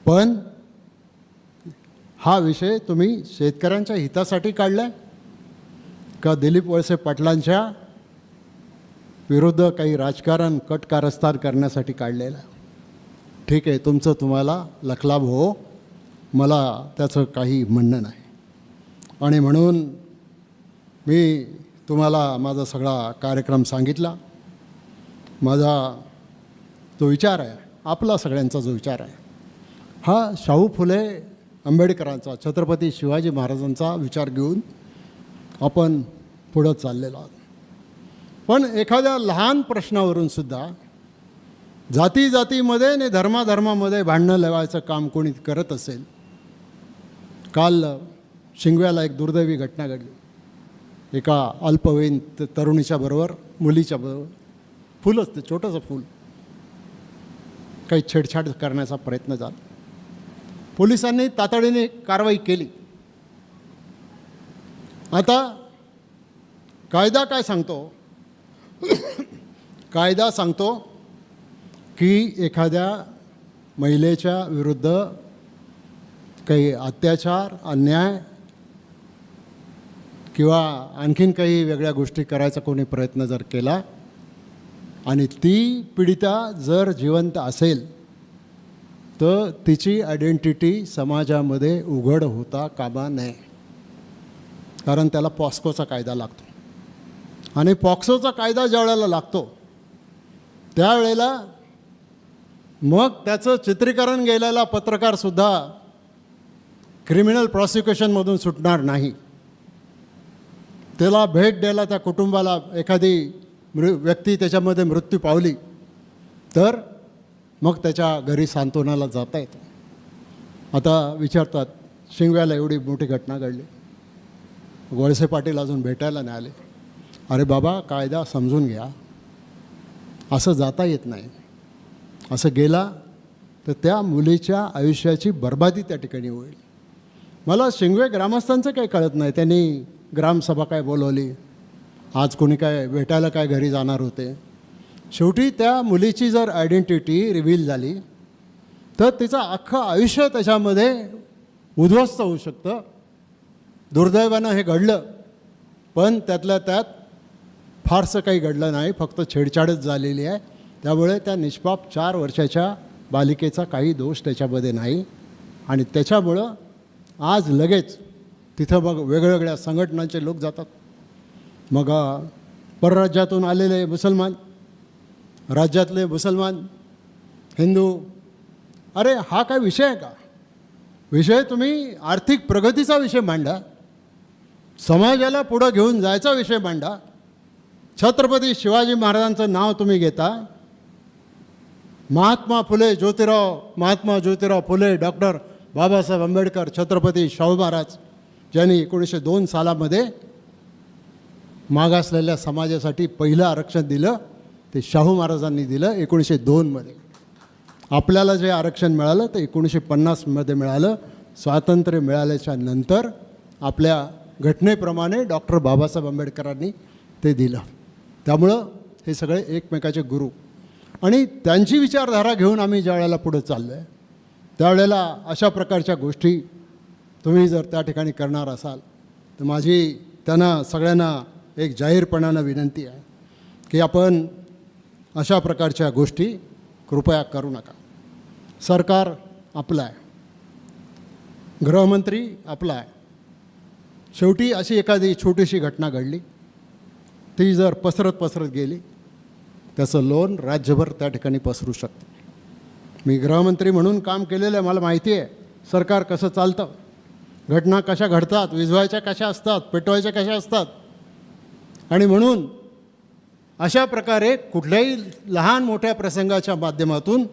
पण हा विषय तुम्ही शेतकऱ्यांच्या हितासाठी काढला का दिलीप वळसे पाटलांच्या विरुद्ध काही राजकारण कट कारस्थान करण्यासाठी काढलेलं? ठीक आहे, तुमचं तुम्हाला लखलाभ हो, मला त्याचं काही म्हणणं नाही. आणि म्हणून मी तुम्हाला माझा सगळा कार्यक्रम सांगितला. माझा जो विचार आहे, आपला सगळ्यांचा जो विचार आहे, हा शाहू फुले आंबेडकरांचा, छत्रपती शिवाजी महाराजांचा विचार घेऊन आपण पुढं चाललेलो आहोत. पण एखाद्या लहान प्रश्नावरूनसुद्धा जाती जातीमध्ये आणि धर्माधर्मामध्ये भांडणं लावायचं काम कोणी करत असेल. काल शिंगव्याला एक दुर्दैवी घटना घडली. एका अल्पवयीन तरुणीच्या बरोबर, मुलीच्या बरोबर, फुलच ते छोटंसं फूल, काही छेडछाड करण्याचा प्रयत्न झाला. पोलिसांनी तातडीने कारवाई केली. आता कायदा काय सांगतो? कायदा सांगतो की एखाद्या महिलेच्या विरुद्ध काही अत्याचार, अन्याय किंवा आणखीन काही वेगळ्या गोष्टी करायचा कोणी प्रयत्न जर केला आणि ती पीडिता जर जिवंत असेल तर तिची आयडेंटिटी समाजामध्ये उघड होता कामा नये. कारण त्याला पॉस्कोचा कायदा लागतो. आणि पॉक्सोचा कायदा ज्या वेळेला लागतो त्यावेळेला मग त्याचं चित्रीकरण गेलेला पत्रकारसुद्धा क्रिमिनल प्रॉसिक्युशनमधून सुटणार नाही. त्याला भेट द्यायला त्या कुटुंबाला एखादी व्यक्ती त्याच्यामध्ये मृत्यू पावली तर मग त्याच्या घरी सांत्वनाला जाता येतं. आता विचारतात, शिंगव्याला एवढी मोठी घटना घडली, वळसे पाटील अजून भेटायला नाही आले. अरे बाबा, कायदा समजून घ्या. असं जाता येत नाही. असं गेला तर त्या मुलीच्या आयुष्याची बर्बादी त्या ठिकाणी होईल. मला शिंगवे ग्रामस्थांचं काही कळत नाही. त्यांनी ग्रामसभा काय बोलवली, आज कोणी काय भेटायला काय घरी जाणार होते. शेवटी त्या मुलीची जर आयडेंटिटी रिव्हील झाली तर तिचं अख्खं आयुष्य त्याच्यामध्ये उद्ध्वस्त होऊ शकतं. दुर्दैवानं हे घडलं, पण त्यातल्या त्यात फारसं काही घडलं नाही, फक्त छेडछाडच झालेली आहे. त्यामुळे त्या निष्पाप 4 वर्षाच्या बालिकेचा काही दोष त्याच्यामध्ये नाही. आणि त्याच्यामुळं आज लगेच तिथं मग वेगवेगळ्या संघटनांचे लोक जातात. मग परराज्यातून आलेले मुसलमान राज्यातले मुसलमान, हिंदू, अरे हा काय विषय आहे का? विषय तुम्ही आर्थिक प्रगतीचा विषय मांडा, समाजाला पुढं घेऊन जायचा विषय मांडा. छत्रपती शिवाजी महाराजांचं नाव तुम्ही घेता. महात्मा ज्योतिराव फुले, डॉक्टर बाबासाहेब आंबेडकर, छत्रपती शाहू महाराज ज्यांनी 1902 सालामध्ये मागासलेल्या समाजासाठी पहिलं आरक्षण दिलं ते शाहू महाराजांनी दिलं 1902मध्ये. आपल्याला जे आरक्षण मिळालं ते 1950मध्ये मिळालं. स्वातंत्र्य मिळाल्याच्या नंतर आपल्या घटनेप्रमाणे डॉक्टर बाबासाहेब आंबेडकरांनी ते दिलं. त्यामुळं हे सगळे एकमेकाचे गुरु आणि त्यांची विचारधारा घेऊन आम्ही ज्या वेळेला पुढे चाललो आहे त्यावेळेला अशा प्रकारच्या गोष्टी तुम्ही जर त्या ठिकाणी करणार असाल तर माझी त्यांना सगळ्यांना एक जाहीरपणानं विनंती आहे की आपण अशा प्रकारच्या गोष्टी कृपया करू नका. सरकार आपलं आहे, गृहमंत्री आपला आहे. शेवटी अशी एखादी छोटीशी घटना घडली, ती जर पसरत गेली त्याचं लोन राज्यभर त्या ठिकाणी पसरू शकतं. मी गृहमंत्री म्हणून काम केलेलं आहे, मला माहिती आहे सरकार कसं चालतं, घटना कशा घडतात, विझवायच्या कशा असतात, पेटवायच्या कशा असतात. आणि म्हणून अशा प्रकारे कुठल्याही लहान मोठ्या प्रसंगाच्या माध्यमातून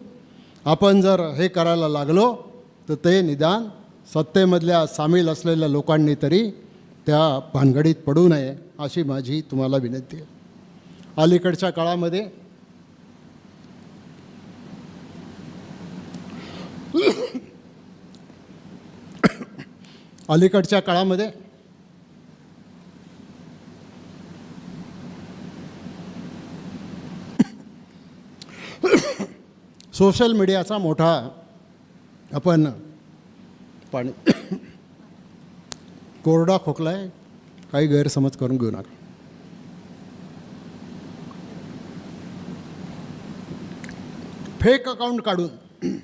आपण जर हे करायला लागलो तर ते निदान सत्तेमधल्या सामील असलेल्या लोकांनी तरी त्या भानगडीत पडू नये अशी माझी तुम्हाला विनंती आहे. अलीकडच्या काळामध्ये सोशल मीडियाचा मोठा आपण पाणी कोरडा खोकला आहे, काही गैरसमज करून घेऊ नका. फेक अकाउंट काढून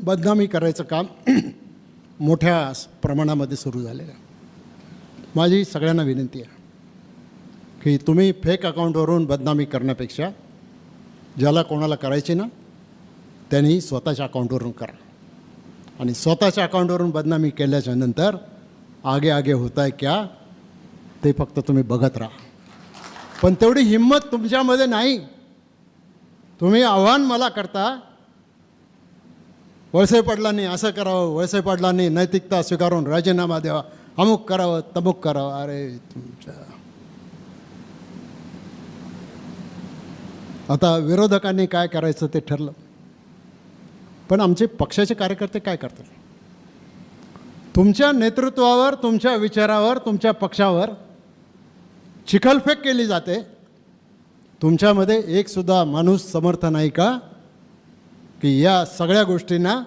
बदनामी करायचं काम मोठ्या प्रमाणामध्ये सुरू झालेलं आहे. माझी सगळ्यांना विनंती आहे की तुम्ही फेक अकाउंटवरून बदनामी करण्यापेक्षा ज्याला कोणाला करायची ना त्यांनी स्वतःच्या अकाउंटवरून करा. आणि स्वतःच्या अकाउंटवरून बदनामी केल्याच्या नंतर आगे होत आहे क्या ते फक्त तुम्ही बघत राहा. पण तेवढी हिंमत तुमच्यामध्ये नाही. तुम्ही आव्हान मला करता वळसे पाटलांनी असं करावं, वळसे पाटलांनी नैतिकता स्वीकारून राजीनामा द्यावा, अमुक करावं तमुक करावं. अरे तुमच्या आता विरोधकांनी काय करायचं ते ठरलं, पण आमचे पक्षाचे कार्यकर्ते काय करतात? तुमच्या नेतृत्वावर, तुमच्या विचारावर, तुमच्या पक्षावर चिखलफेक केली जाते. तुमच्यामध्ये एकसुद्धा माणूस समर्थ नाही का की या सगळ्या गोष्टींना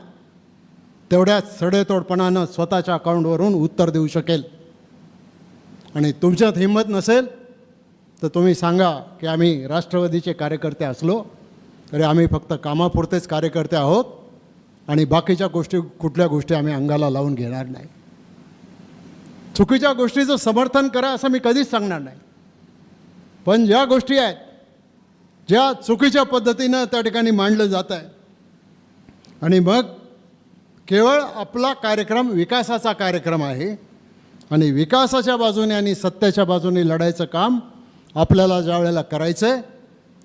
तेवढ्याच सडेतोडपणानं स्वतःच्या अकाउंटवरून उत्तर देऊ शकेल? आणि तुमच्यात हिंमत नसेल तर तुम्ही सांगा की आम्ही राष्ट्रवादीचे कार्यकर्ते असलो तरी आम्ही फक्त कामापुरतेच कार्यकर्ते आहोत आणि बाकीच्या कुठल्या गोष्टी आम्ही अंगाला लावून घेणार नाही. चुकीच्या गोष्टीचं समर्थन करा असं मी कधीच सांगणार नाही, पण ज्या गोष्टी आहेत ज्या चुकीच्या पद्धतीनं त्या ठिकाणी मांडलं जात आहे आणि मग केवळ आपला कार्यक्रम विकासाचा कार्यक्रम आहे आणि विकासाच्या बाजूने आणि सत्याच्या बाजूने लढायचं काम आपल्याला ज्या वेळेला करायचं आहे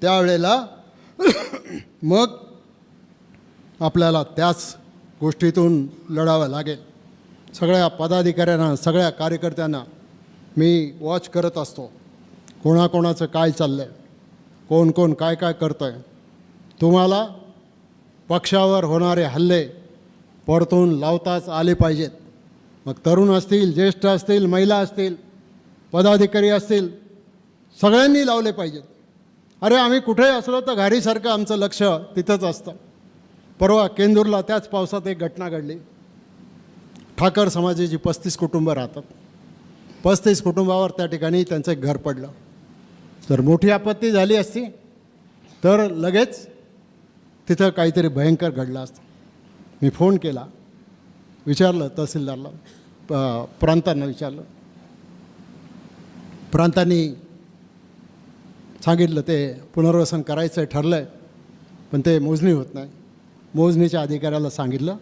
त्यावेळेला मग आपल्याला त्याच गोष्टीतून लढावं लागेल. सगळ्या पदाधिकाऱ्यांना, सगळ्या कार्यकर्त्यांना मी वॉच करत असतो, कोणाकोणाचं काय चाललं आहे, कोण कोण काय काय करतं आहे. तुम्हाला पक्षावर होणारे हल्ले परतून लावताच आले पाहिजेत. मग तरुण असतील, ज्येष्ठ असतील, महिला असतील, पदाधिकारी असतील, सगळ्यांनी लावले पाहिजेत. अरे आम्ही कुठेही असलो तर घारीसारखं आमचं लक्ष तिथंच असतं. परवा केंदूरला त्याच पावसात एक घटना घडली. ठाकर समाजाची 35 कुटुंबं राहतात. 35 कुटुंबावर त्या ठिकाणी त्यांचं एक घर पडलं. जर मोठी आपत्ती झाली असती तर लगेच तिथं काहीतरी भयंकर घडलं असतं. मी फोन केला, विचारलं तहसीलदारला, प्रांतांना विचारलं. प्रांतांनी सांगितलं ते पुनर्वसन करायचं ठरलं आहे, पण ते मोजणी होत नाही. मोजणीच्या अधिकाऱ्याला सांगितलं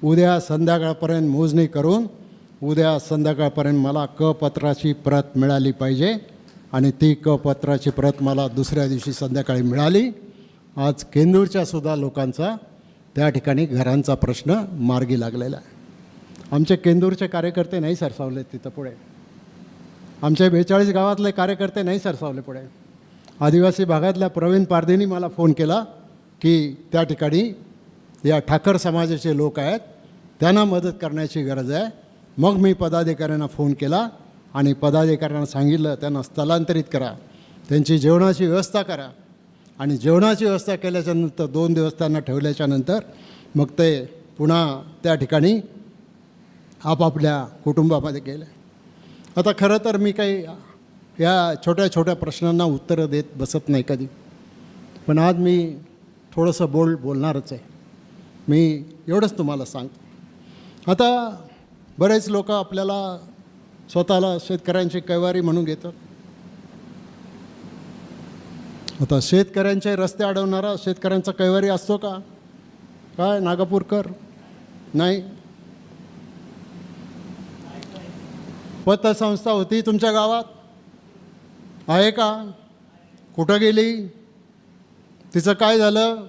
उद्या संध्याकाळपर्यंत मोजणी करून उद्या संध्याकाळपर्यंत मला पत्राची प्रत मिळाली पाहिजे, आणि ती पत्राची प्रत मला दुसऱ्या दिवशी संध्याकाळी मिळाली. आज केंदूरच्या सुद्धा लोकांचा त्या ठिकाणी घरांचा प्रश्न मार्गी लागलेला आहे. आमचे केंदूरचे कार्यकर्ते नाही सरसावले तिथं पुढे, आमचे 42 गावातले कार्यकर्ते नाही सरसावले पुढे. आदिवासी भागातल्या प्रवीण पारधींनी मला फोन केला की त्या ठिकाणी या ठाकर समाजाचे लोक आहेत, त्यांना मदत करण्याची गरज आहे. मग मी पदाधिकाऱ्यांना फोन केला आणि पदाधिकाऱ्यांना सांगितलं त्यांना स्थलांतरित करा, त्यांची जेवणाची व्यवस्था करा. आणि जेवणाची व्यवस्था केल्याच्यानंतर 2 दिवस त्यांना ठेवल्याच्यानंतर मग ते पुन्हा त्या ठिकाणी आपापल्या कुटुंबामध्ये गेले. आता खरं तर मी काही या छोट्या छोट्या प्रश्नांना उत्तरं देत बसत नाही कधी, पण आज मी थोडंसं बोलणारच आहे. मी एवढंच तुम्हाला सांगतो. आता बरेच लोक आपल्याला स्वतःला शेतकऱ्यांची कैवारी म्हणून घेतात. आता शेतकऱ्यांचे रस्ते अडवणारा शेतकऱ्यांचा कैवारी असतो का? काय नागपूरकर? नाही. पतसंस्था होती तुमच्या गावात, आहे का? कुठं गेली? तिचं काय झालं?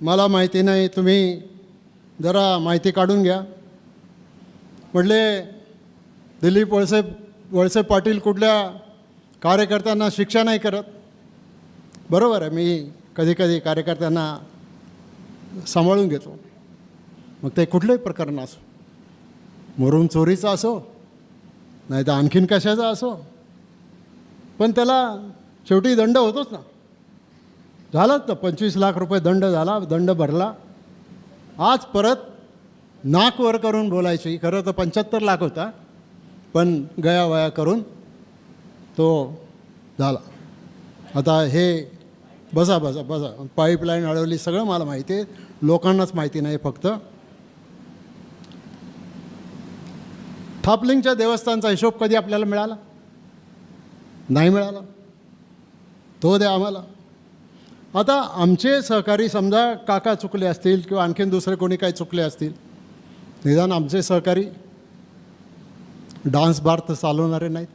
मला माहिती नाही, तुम्ही जरा माहिती काढून घ्या. म्हटले दिलीप वळसे पाटील कुठल्या कार्यकर्त्यांना शिक्षा नाही करत. बरोबर आहे, मी कधी कधी कार्यकर्त्यांना सांभाळून घेतो, मग ते कुठलंही प्रकरण असो, मुरुम चोरीचा असो नाही तर आणखीन कशाचा असो, पण त्याला शेवटी दंड होतोच ना. झालाच ना, 25 लाख रुपये दंड झाला, दंड भरला. आज परत नाक वर करून बोलायची, खरं तर 75 लाख होता, पण गयावया करून तो झाला. आता हे बसा बसा बसा पाईपलाईन अडवली, सगळं मला माहिती आहे, लोकांनाच माहिती नाही. फक्त थापलिंगच्या देवस्थानचा हिशोब कधी आपल्याला मिळाला? नाही मिळाला, तो द्या आम्हाला. आता आमचे सहकारी समजा काका चुकले असतील किंवा आणखीन दुसरे कोणी काही चुकले असतील, निदान आमचे सहकारी डान्स बार तर चालवणारे नाहीत.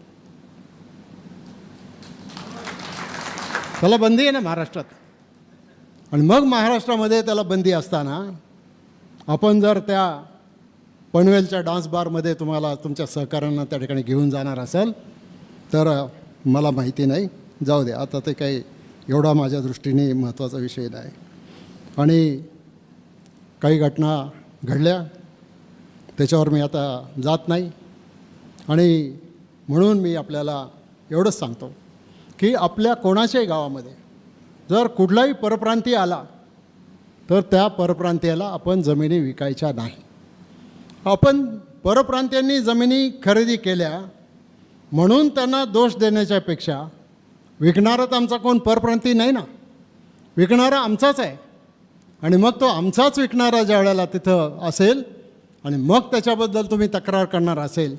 त्याला बंदी आहे ना महाराष्ट्रात. आणि मग महाराष्ट्रामध्ये त्याला बंदी असताना आपण जर त्या पनवेलच्या डान्स बारमध्ये तुम्हाला तुमच्या सहकाऱ्यांना त्या ठिकाणी घेऊन जाणार असेल तर मला माहिती नाही, जाऊ दे. आता ते काही एवढा माझ्या दृष्टीने महत्त्वाचा विषय नाही. आणि काही घटना घडल्या त्याच्यावर मी आता जात नाही. आणि म्हणून मी आपल्याला एवढंच सांगतो की आपल्या कोणाच्याही गावामध्ये जर कुठलाही परप्रांतीय आला तर त्या परप्रांतीयाला आपण जमिनी विकायच्या नाही. आपण परप्रांतीयांनी जमिनी खरेदी केल्या म्हणून त्यांना दोष देण्याच्यापेक्षा विकणारा तर आमचा कोण परप्रांतीय नाही ना, विकणारा आमचाच आहे. आणि मग तो आमचाच विकणारा ज्या वेळेला तिथं असेल आणि मग त्याच्याबद्दल तुम्ही तक्रार करणार असेल,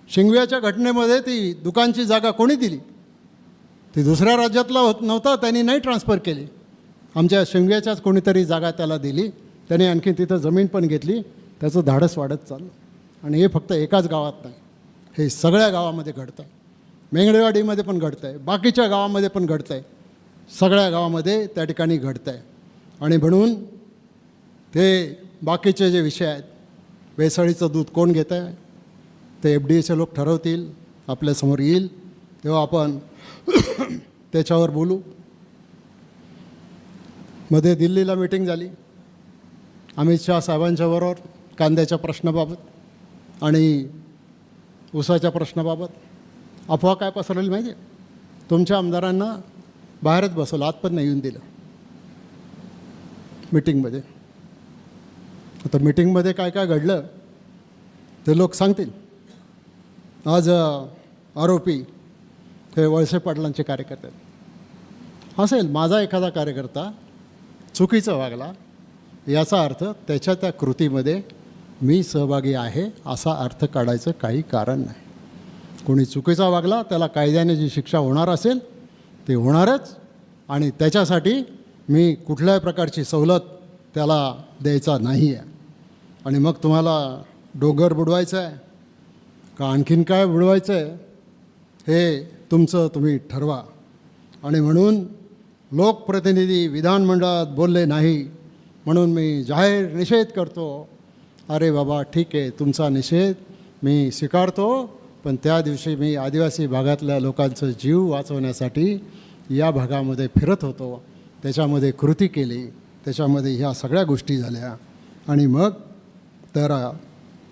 शिंगव्याच्या घटनेमध्ये ती दुकानची जागा कोणी दिली? ती दुसऱ्या राज्यातला नव्हता, त्यांनी नाही ट्रान्सफर केली, आमच्या शिंगव्याच्याच कोणीतरी जागा त्याला दिली. त्याने आणखी तिथं जमीन पण घेतली, त्याचं धाडस वाढत चाललं. आणि हे फक्त एकाच गावात नाही, हे सगळ्या गावामध्ये घडतं आहे. मेंगडेवाडीमध्ये पण घडतं आहे, बाकीच्या गावामध्ये पण घडतं आहे, सगळ्या गावामध्ये त्या ठिकाणी घडतं आहे. आणि म्हणून ते बाकीचे जे विषय आहेत, भेसळीचं दूध कोण घेतं आहे ते FDAचे लोक ठरवतील, आपल्यासमोर येईल तेव्हा आपण त्याच्यावर बोलू. मध्ये दिल्लीला मीटिंग झाली अमित शहा साहेबांच्याबरोबर कांद्याच्या प्रश्नाबाबत आणि ऊसाच्या प्रश्नाबाबत. अफवा काय पसरवली माहिती आहे? तुमच्या आमदारांना बाहेरच बसवलं, आत पण नाही येऊन दिलं मीटिंगमध्ये. आता मीटिंगमध्ये काय काय घडलं ते लोक सांगतील. आज आरोपी हे वळसे पाटलांचे कार्यकर्ते असेल. माझा एखादा कार्यकर्ता चुकीचं वागला याचा अर्थ त्याच्या त्या कृतीमध्ये मी सहभागी आहे असा अर्थ काढायचं काही कारण नाही. कोणी चुकीचा वागला त्याला कायद्याने जी शिक्षा होणार असेल ते होणारच आणि त्याच्यासाठी मी कुठल्याही प्रकारची सवलत त्याला द्यायचा नाही आहे. आणि मग तुम्हाला डोंगर बुडवायचं आहे का आणखीन काय बुडवायचं आहे हे तुमचं तुम्ही ठरवा. आणि म्हणून लोकप्रतिनिधी विधानमंडळात बोलले नाही म्हणून मी जाहीर निषेध करतो. अरे बाबा ठीक आहे, तुमचा निषेध मी स्वीकारतो, पण त्या दिवशी मी आदिवासी भागातल्या लोकांचं जीव वाचवण्यासाठी या भागामध्ये फिरत होतो, त्याच्यामध्ये कृती केली, त्याच्यामध्ये ह्या सगळ्या गोष्टी झाल्या आणि मग तर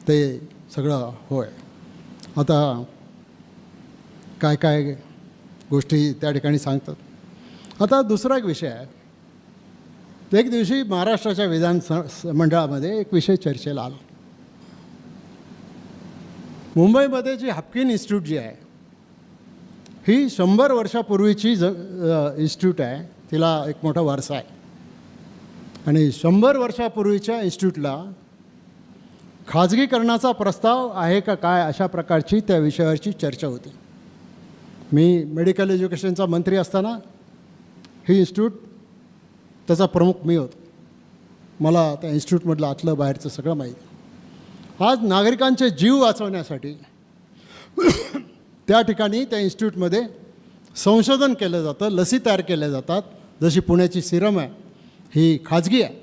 ते सगळं होय. आता काय काय गोष्टी त्या ठिकाणी सांगतात. आता दुसरा एक विषय आहे. एक दिवशी महाराष्ट्राच्या मंडळामध्ये एक विषय चर्चेला आला. मुंबईमध्ये जी हाफकिन इन्स्टिट्यूट जी आहे ही 100 वर्षापूर्वीची इन्स्टिट्यूट आहे. तिला एक मोठा वारसा आहे आणि 100 वर्षापूर्वीच्या इन्स्टिट्यूटला खाजगीकरणाचा प्रस्ताव आहे का काय अशा प्रकारची त्या विषयावरची चर्चा होती. मी मेडिकल एज्युकेशनचा मंत्री असताना ही इन्स्टिट्यूट त्याचा प्रमुख मी होतो. मला त्या इन्स्टिट्यूटमधलं आतलं बाहेरचं सगळं माहिती. आज नागरिकांचे जीव वाचवण्यासाठी त्या ठिकाणी त्या इन्स्टिट्यूटमध्ये संशोधन केलं जातं, लसी तयार केल्या जातात. जशी पुण्याची सिरम आहे ही खाजगी आहे,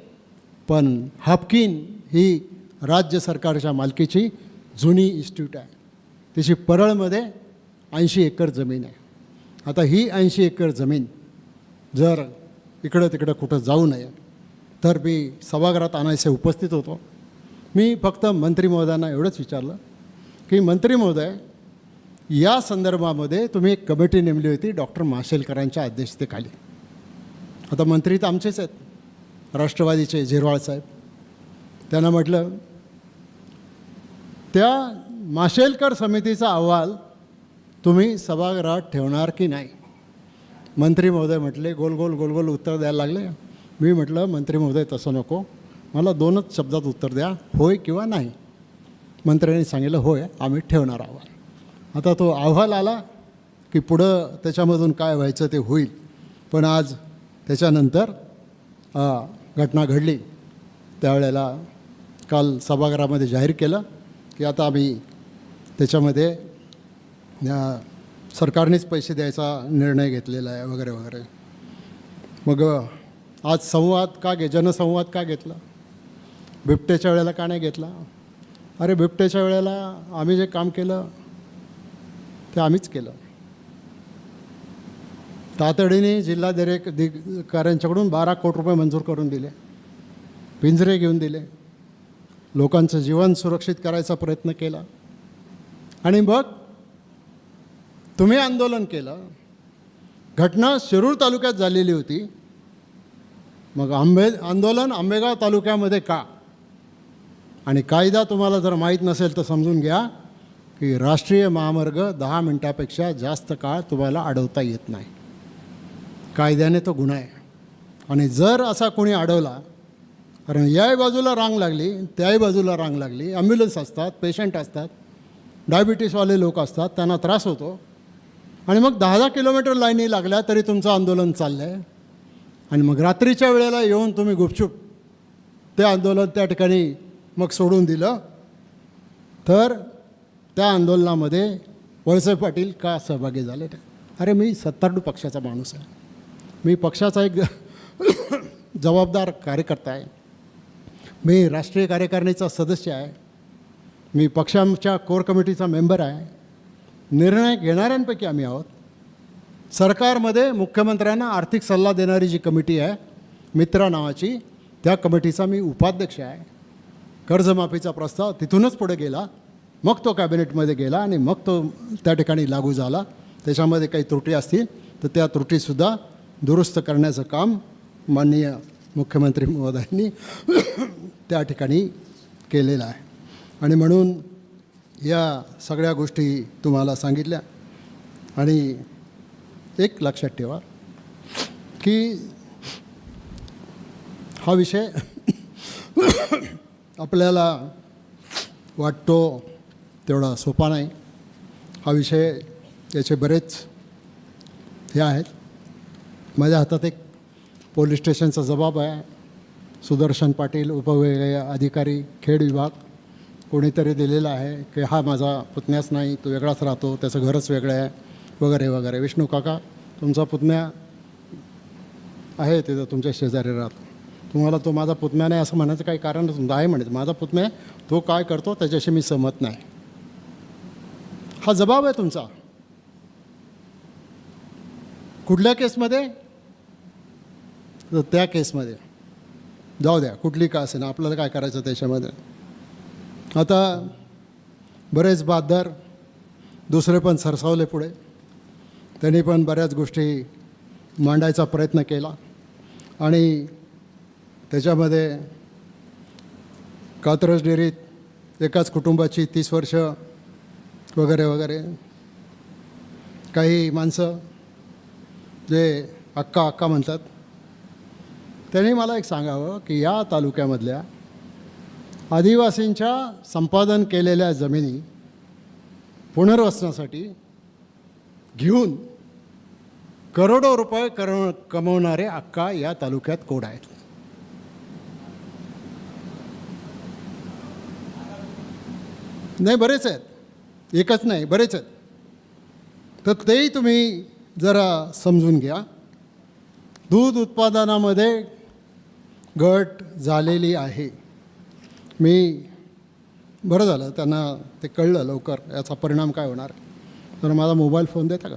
पण हाफकिन ही राज्य सरकारच्या मालकीची जुनी इन्स्टिट्यूट आहे. तिची परळमध्ये 80 एकर जमीन आहे. आता ही 80 एकर जमीन जर इकडं तिकडं कुठं जाऊ नये तर मी सभागृहात आणायचे उपस्थित होतो. मी फक्त मंत्री महोदयांना एवढंच विचारलं की मंत्री महोदय, या संदर्भामध्ये तुम्ही एक कमिटी नेमली होती डॉक्टर माशेलकरांच्या अध्यक्षतेखाली. आता मंत्री तर आमचेच आहेत, राष्ट्रवादीचे झिरवाळ साहेब. त्यांना म्हटलं त्या माशेलकर समितीचा अहवाल तुम्ही सभागृहात ठेवणार की नाही. मंत्री महोदय म्हटले, गोल गोल गोल गोल उत्तर द्यायला लागले. मी म्हटलं मंत्री महोदय तसं नको, मला 2च शब्दात उत्तर द्या, होय किंवा नाही. मंत्र्यांनी सांगितलं होय, आम्ही ठेवणार अहवाल. आता तो अहवाल आला की पुढं त्याच्यामधून काय व्हायचं ते होईल. पण आज त्याच्यानंतर घटना घडली. त्यावेळेला काल सभागृहामध्ये जाहीर केलं की आता आम्ही त्याच्यामध्ये सरकारनेच पैसे द्यायचा निर्णय घेतलेला आहे वगैरे वगैरे. मग आज संवाद का जनसंवाद का घेतला, बिबट्याच्या वेळेला का नाही घेतला. अरे बिबट्याच्या वेळेला आम्ही जे काम केलं ते आम्हीच केलं. तातडीने जिल्हाधिकाऱ्यांच्याकडून 12 कोटी रुपये मंजूर करून दिले, पिंजरे घेऊन दिले, लोकांचं जीवन सुरक्षित करायचा प्रयत्न केला. आणि मग तुम्ही आंदोलन केलं. घटना शिरूर तालुक्यात झालेली होती, मग आंदोलन आंबेगाव तालुक्यामध्ये का. आणि कायदा तुम्हाला जर माहीत नसेल तर समजून घ्या की राष्ट्रीय महामार्ग 10 मिनिटापेक्षा जास्त काळ तुम्हाला अडवता येत नाही. कायद्याने तो गुन्हा आहे. आणि जर असा कोणी अडवला, कारण याही बाजूला रांग लागली त्याही बाजूला रांग लागली, ॲम्ब्युलन्स असतात, पेशंट असतात, डायबिटीसवाले लोक असतात, त्यांना त्रास होतो. आणि मग 10-10 किलोमीटर लाईनी लागल्या तरी तुमचं आंदोलन चाललं आहे. आणि मग रात्रीच्या वेळेला येऊन तुम्ही गुपचूप ते आंदोलन त्या ठिकाणी मग सोडून दिलं, तर त्या आंदोलनामध्ये वळसे पाटील का सहभागी झाले. अरे मी सत्तारूढ पक्षाचा माणूस आहे, मी पक्षाचा एक जबाबदार कार्यकर्ता आहे, मी राष्ट्रीय कार्यकारिणीचा सदस्य आहे, मी पक्षाच्या कोर कमिटीचा मेंबर आहे, निर्णय घेणाऱ्यांपैकी आम्ही आहोत. सरकारमध्ये मुख्यमंत्र्यांना आर्थिक सल्ला देणारी जी कमिटी आहे मित्रा नावाची, त्या कमिटीचा मी उपाध्यक्ष आहे. कर्जमाफीचा प्रस्ताव तिथूनच पुढे गेला, मग तो कॅबिनेटमध्ये गेला आणि मग तो त्या ठिकाणी लागू झाला. त्याच्यामध्ये काही त्रुटी असतील तर त्या त्रुटीसुद्धा दुरुस्त करण्याचं काम माननीय मुख्यमंत्री महोदयांनी त्या ठिकाणी केलेलं आहे. आणि म्हणून या सगळ्या गोष्टी तुम्हाला सांगितल्या. आणि एक लक्षात ठेवा की हा विषय आपल्याला वाटतो तेवढा सोपा नाही. हा विषय याचे बरेच हे आहेत. माझ्या हातात एक पोलीस स्टेशनचा जबाब आहे. सुदर्शन पाटील उपविभागीय अधिकारी खेड विभाग कोणीतरी दिलेला आहे की हा माझा पुतण्याच नाही, तो वेगळाच राहतो, त्याचं घरच वेगळं आहे वगैरे वगैरे. विष्णू काका, तुमचा पुतण्या आहे तिथं तुमच्या शेजारी राहतो, तुम्हाला तो माझा पुतण्या नाही असं म्हणायचं काही कारण तुमचं आहे म्हणायचं. माझा पुतण्या आहे, तो काय करतो त्याच्याशी मी सहमत नाही. हा जबाब आहे तुमचा. कुठल्या केसमध्ये? तर त्या केसमध्ये जाऊ द्या, कुठली का असेल, आपल्याला काय करायचं त्याच्यामध्ये. आता बरेच बहादर दुसरे पण सरसावले पुढे, त्यांनी पण बऱ्याच गोष्टी मांडायचा प्रयत्न केला आणि त्याच्यामध्ये कात्रज डेअरीत एकाच कुटुंबाची 30 वर्ष वगैरे वगैरे. काही माणसं जे अक्का अक्का म्हणतात, त्यांनी मला एक सांगावं की या तालुक्यामधल्या आदिवासींच्या संपादन केलेल्या जमिनी पुनर्वसनासाठी घेऊन करोडो रुपये कमवणारे अक्का या तालुक्यात कोण आहेत? नाही, बरेच आहेत, एकच नाही, बरेच आहेत. तर तेही तुम्ही जरा समजून घ्या. दूध उत्पादनामध्ये घट झालेली आहे. मी बरं झालं त्यांना ते कळलं लवकर याचा परिणाम काय होणार. तर माझा मोबाईल फोन देता का?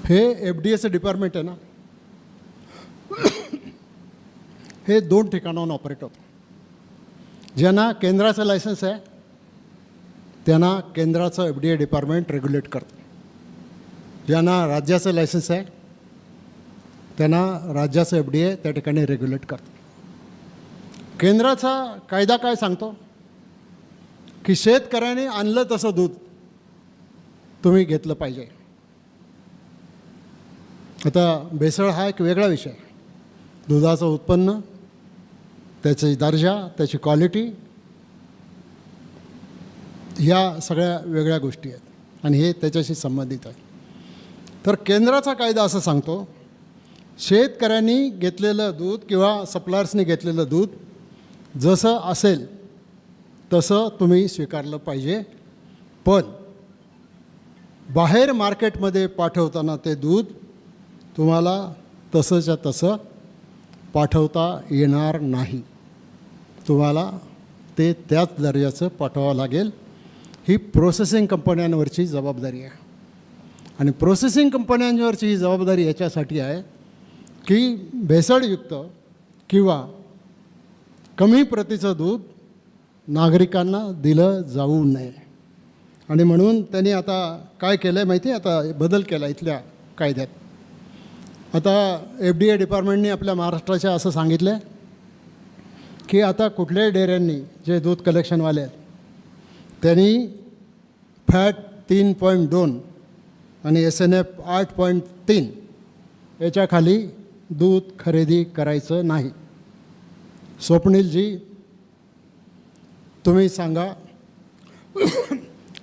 हे FDAचं डिपार्टमेंट आहे ना, हे 2 ठिकाणाहून ऑपरेट होतं. ज्यांना केंद्राचं लायसन्स आहे त्यांना केंद्राचं FDA डिपार्टमेंट रेग्युलेट करतं. ज्यांना राज्याचं लायसन्स आहे त्यांना राज्याचं FDA त्या ठिकाणी रेग्युलेट करतं. केंद्राचा कायदा काय सांगतो की शेतकऱ्याने आणलं तसं दूध तुम्ही घेतलं पाहिजे. आता भेसळ हा एक वेगळा विषय. दुधाचं उत्पन्न, त्याची दर्जा, त्याची क्वालिटी, ह्या सगळ्या वेगळ्या गोष्टी आहेत आणि हे त्याच्याशी संबंधित आहे. तर केंद्राचा कायदा असं सांगतो, शेतकऱ्यांनी घेतलेलं दूध किंवा सप्लायर्सनी घेतलेलं दूध जसं असेल तसं तुम्ही स्वीकारलं पाहिजे. पण बाहेर मार्केटमध्ये पाठवताना ते दूध तुम्हाला तसंच्या तसं पाठवता येणार नाही. तुम्हाला ते त्याच दर्जाचं पाठवावं लागेल. ही प्रोसेसिंग कंपन्यांवरची जबाबदारी आहे. आणि प्रोसेसिंग कंपन्यांवरची ही जबाबदारी याच्यासाठी आहे की भेसळयुक्त किंवा कमी प्रतीचं दूध नागरिकांना दिलं जाऊ नये. आणि म्हणून त्यांनी आता काय केलं आहे माहिती आहे? आता बदल केला इथल्या कायद्यात. आता FDA डिपार्टमेंटनी आपल्या महाराष्ट्राच्या असं सांगितलं आहे की आता कुठल्याही डेअऱ्यांनी जे दूध कलेक्शनवाले आहेत त्यांनी फॅट 3.2 आणि SNF 8.3 याच्याखाली दूध खरेदी करायचं नाही. स्वप्नीलजी, तुम्ही सांगा,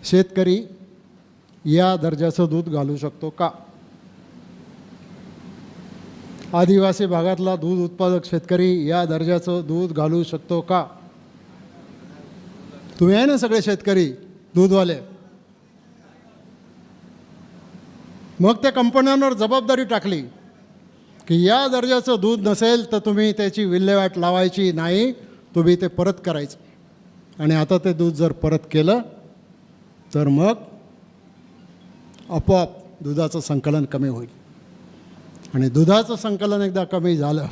शेतकरी या दर्जाचं दूध घालू शकतो का? आदिवासी भागातला दूध उत्पादक शेतकरी या दर्जाचं दूध घालू शकतो का? तुम्ही आहे ना सगळे शेतकरी दूधवाले. मग त्या कंपन्यांवर जबाबदारी टाकली की या दर्जाचं दूध नसेल तर तुम्ही त्याची विल्हेवाट लावायची नाही, तुम्ही ते परत करायचं. आणि आता ते दूध जर परत केलं तर मग आपोआप दुधाचं संकलन कमी होईल. आणि दुधाचं संकलन एकदा कमी झालं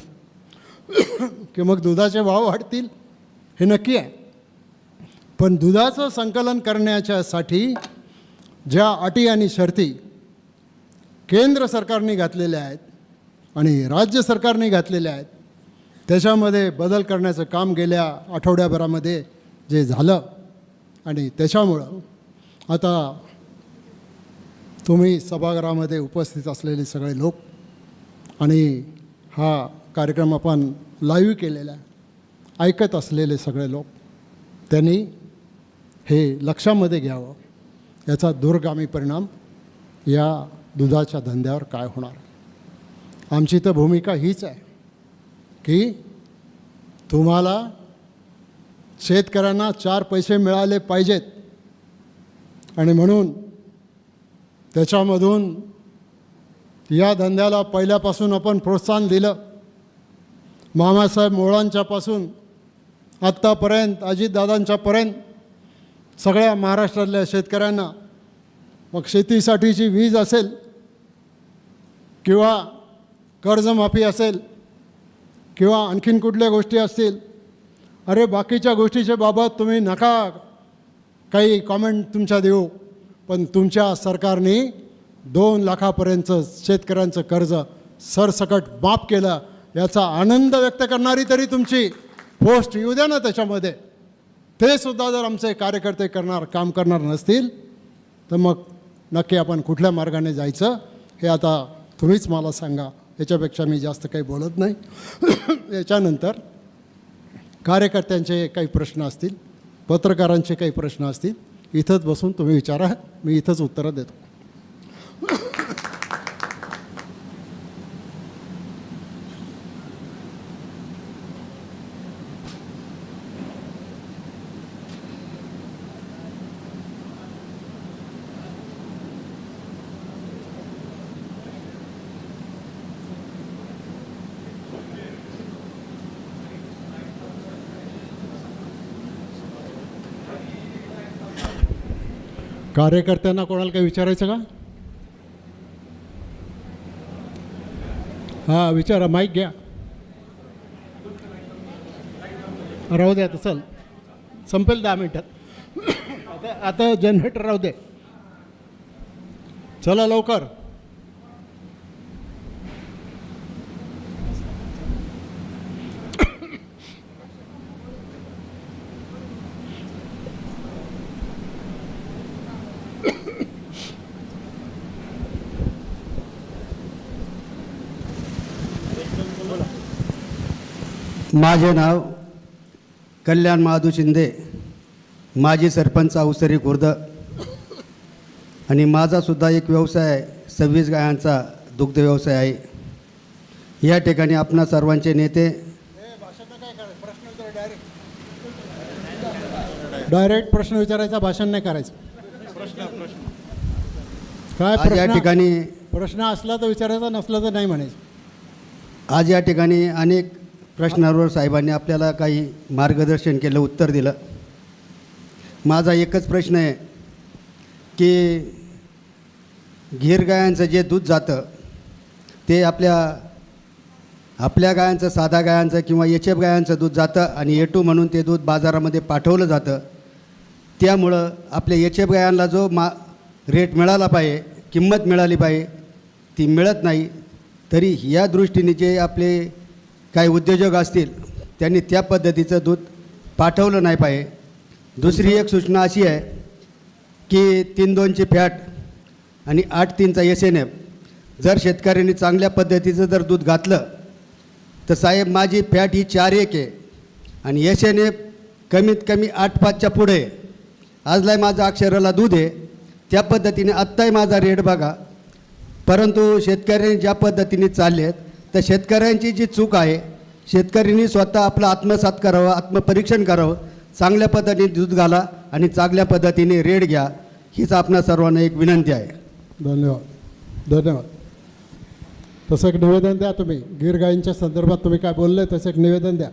की मग दुधाचे भाव वाढतील, हे नक्की आहे. पण दुधाचं संकलन करण्याच्यासाठी ज्या अटी आणि शर्ती केंद्र सरकारने घातलेल्या आहेत आणि राज्य सरकारने घातलेल्या आहेत. त्याच्यामध्ये बदल करण्याचं काम गेल्या आठवड्याभरामध्ये जे झालं आणि त्याच्यामुळं आता तुम्ही सभागृहामध्ये उपस्थित असलेले सगळे लोक आणि हा कार्यक्रम आपण लाईव्ह केलेला आहे, ऐकत असलेले सगळे लोक, त्यांनी हे लक्षामध्ये घ्यावं, याचा दूरगामी परिणाम या दुधाच्या धंद्यावर काय होणार. आमची तर भूमिका हीच आहे की तुम्हाला शेतकऱ्यांना 4 पैसे मिळाले पाहिजेत आणि म्हणून त्याच्यामधून या धंद्याला पहिल्यापासून आपण प्रोत्साहन दिलं. मामासाहेब मोळांच्यापासून आत्तापर्यंत अजितदादांच्यापर्यंत सगळ्या महाराष्ट्रातल्या शेतकऱ्यांना, मग शेतीसाठीची वीज असेल किंवा कर्जमाफी असेल किंवा आणखीन कुठल्या गोष्टी असतील, अरे बाकीच्या गोष्टीच्या बाबत तुम्ही नका काही कॉमेंट तुमच्या देऊ, पण तुमच्या सरकारने 2 लाखापर्यंतचं शेतकऱ्यांचं कर्ज सरसकट माफ केलं, याचा आनंद व्यक्त करणारी तरी तुमची पोस्ट येऊ द्या ना त्याच्यामध्ये. ते सुद्धा जर आमचे कार्यकर्ते काम करणार नसतील तर मग नक्की आपण कुठल्या मार्गाने जायचं हे आता तुम्हीच मला सांगा. याच्यापेक्षा मी जास्त काही बोलत नाही. याच्यानंतर कार्यकर्त्यांचे काही प्रश्न असतील, पत्रकारांचे काही प्रश्न असतील, इथंच बसून तुम्ही विचारा, मी इथंच उत्तरं देतो. कार्यकर्त्यांना कोणाला काही विचारायचं का? हां विचारा, माईक घ्या. राहू द्या, आता चल संपेल 10 मिनटात. आता जनरेटर राहू दे, चला लवकर. माझे नाव कल्याण महादू शिंदे, माजी सरपंच अवसरी खुर्द, आणि माझासुद्धा एक व्यवसाय आहे, 26 गायांचा दुग्ध व्यवसाय आहे. या ठिकाणी आपणा सर्वांचे नेते डायरेक्ट प्रश्न विचारायचा, भाषण नाही करायचं. काय आज या ठिकाणी प्रश्न असला तर विचारायचा, नसला तर नाही म्हणायचं. आज या ठिकाणी अनेक प्रश्नांवर साहेबांनी आपल्याला काही मार्गदर्शन केलं, उत्तर दिलं. माझा एकच प्रश्न आहे की गीर गायांचं जे दूध जातं ते आपल्या गायांचं, साधा गायांचं किंवा एचएफ गायांचं दूध जातं आणि A2 म्हणून ते दूध बाजारामध्ये पाठवलं जातं. त्यामुळं आपल्या एचएफ गायांना जो रेट मिळाला पाहिजे, किंमत मिळाली पाहिजे, ती मिळत नाही. तरी या दृष्टीने जे आपले काही उद्योजक असतील त्यांनी त्या पद्धतीचं दूध पाठवलं नाही पाहिजे. दुसरी एक सूचना अशी आहे की 3-2ची फॅट आणि 8-3चा SNF जर शेतकऱ्यांनी चांगल्या पद्धतीचं जर दूध घातलं तर साहेब माझी फॅट ही 4-1 आहे आणि SNF कमीत कमी 8-5च्या पुढे आहे. आजलाय माझं अक्षराला दूध आहे, त्या पद्धतीने आत्ताही माझा रेट बघा. परंतु शेतकऱ्यांनी ज्या पद्धतीने चालले आहेत तर शेतकऱ्यांची जी चूक आहे, शेतकऱ्यांनी स्वतः आपलं आत्मसात करावं, आत्मपरीक्षण करावं, चांगल्या पद्धतीने दूध घाला आणि चांगल्या पद्धतीने रेट घ्या, हीच आपणा सर्वांना एक विनंती आहे. धन्यवाद. तसं एक निवेदन द्या तुम्ही, गीर गायींच्या संदर्भात तुम्ही काय बोलले तसं एक निवेदन द्या.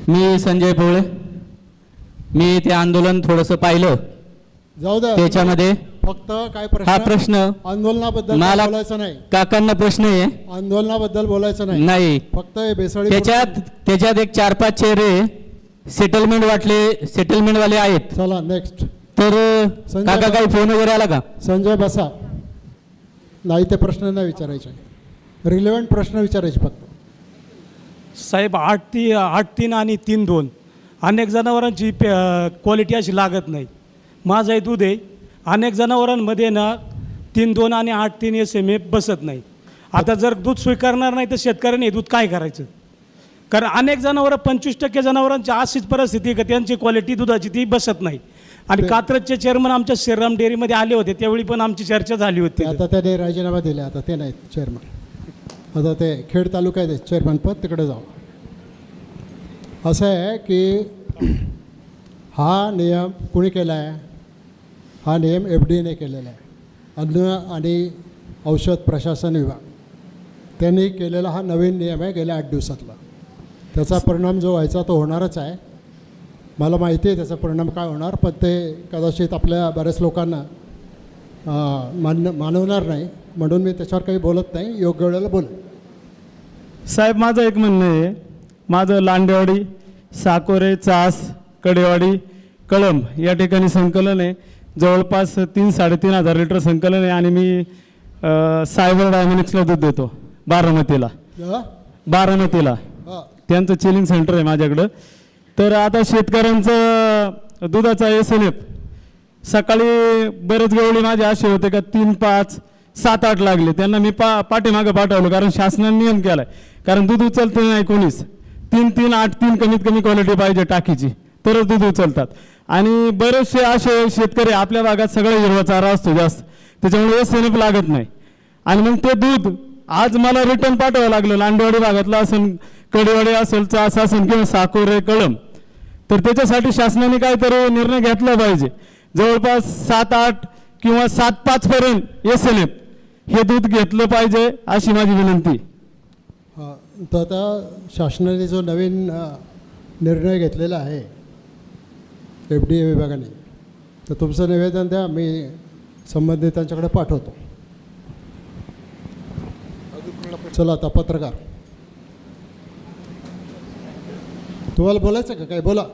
मी संजय पोळे, मी ते आंदोलन थोडंसं पाहिलं, जाऊ द्या. त्याच्यामध्ये फक्त काय हा प्रश्न आंदोलनाबद्दल मला बोलायचं नाही, काकांना प्रश्न आहे आंदोलनाबद्दल बोलायचं नाही. नाही, फक्त हे बेसळी त्याच्यात एक 4-5 चेहरे सेटलमेंटवाले आहेत. चला नेक्स्ट. तर संजय काका काही फोन वगैरे आला का? संजय बसा. नाही ते प्रश्न नाही विचारायचे, रिलेव्हंट प्रश्न विचारायचे फक्त. साहेब 8-3 आणि 3-2 अनेक जनावरांची क्वालिटी अशी लागत नाही. माझंही दूध आहे. अनेक जनावरांमध्ये ना 3-2 आणि 8-3 SMA बसत नाही. आता जर दूध स्वीकारणार नाही तर शेतकऱ्यांनी हे दूध काय करायचं? कारण अनेक जनावरं 25% जनावरांची अशीच परिस्थिती आहे की त्यांची क्वालिटी दुधाची ती बसत नाही. आणि कात्रजचे चेअरमन आमच्या श्रीराम डेअरीमध्ये आले होते, त्यावेळी पण आमची चर्चा झाली होती. आता त्याने राजीनामा दिले, आता ते नाहीत चेअरमन. आता ते खेड तालुक्यात आहे चेअरमन पद, तिकडे जाऊ. असं आहे की हा नियम कुणी केला आहे? हा नियम FDAने केलेला आहे, अन्न आणि औषध प्रशासन विभाग. त्यांनी केलेला हा नवीन नियम आहे गेल्या 8 दिवसातला. त्याचा परिणाम जो व्हायचा तो होणारच आहे. मला माहिती आहे त्याचा परिणाम काय होणार, पण ते कदाचित आपल्या बऱ्याच लोकांना मानवणार नाही, म्हणून मी त्याच्यावर काही बोलत नाही. योग्य वेळेला बोलेन. साहेब माझं एक म्हणणं आहे, माझं लांडेवाडी, साकोरे, चास, कडेवाडी, कळंब या ठिकाणी संकलन आहे. जवळपास 3-3.5 हजार लिटर संकलन आहे आणि मी सायबर डायमॅनिक्सला दूध देतो बारामतीला. त्यांचं चिलिंग सेंटर आहे माझ्याकडं. तर आता शेतकऱ्यांचं दुधाचा SNF सकाळी बरेच गवळी माझे असे होते का 3, 5, 7, 8 लागले. त्यांना मी पाठीमागं पाठवलं, कारण शासनाने नियम केला आहे. कारण दूध उचलते नाही कोणीच. 3-3, 8-3 कमीत कमी क्वालिटी पाहिजे टाकीची, तरच दूध उचलतात. आणि बरेचसे असे शेतकरी आपल्या भागात सगळं हिरवा चारा असतो जास्त, त्याच्यामुळे SNF लागत नाही. आणि मग ते दूध आज मला रिटर्न पाठवावं लागलं. लांडेवाडी भागातलं असेल, कडेवाडी असेल, चास असेल किंवा साकोरे, कळंब. तर त्याच्यासाठी शासनाने काहीतरी निर्णय घेतला पाहिजे. जवळपास 7-8 किंवा 7-5 पर्यंत SNF हे दूध घेतलं पाहिजे अशी माझी विनंती. हां, तर आता शासनाने जो नवीन निर्णय घेतलेला आहे FDA विभागाने, तर तुमचं निवेदन द्या, मी संबंधितांच्याकडे पाठवतो. चला आता पत्रकार, तुम्हाला बोलायचं का? काय बोला.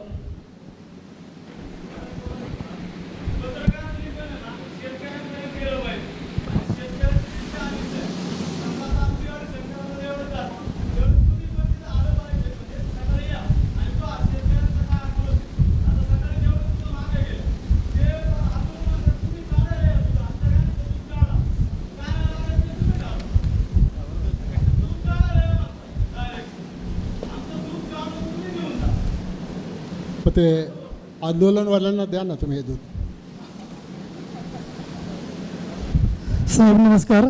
पण ते आंदोलनवाल्यांना द्या ना तुम्ही हे दूध. साहेब नमस्कार,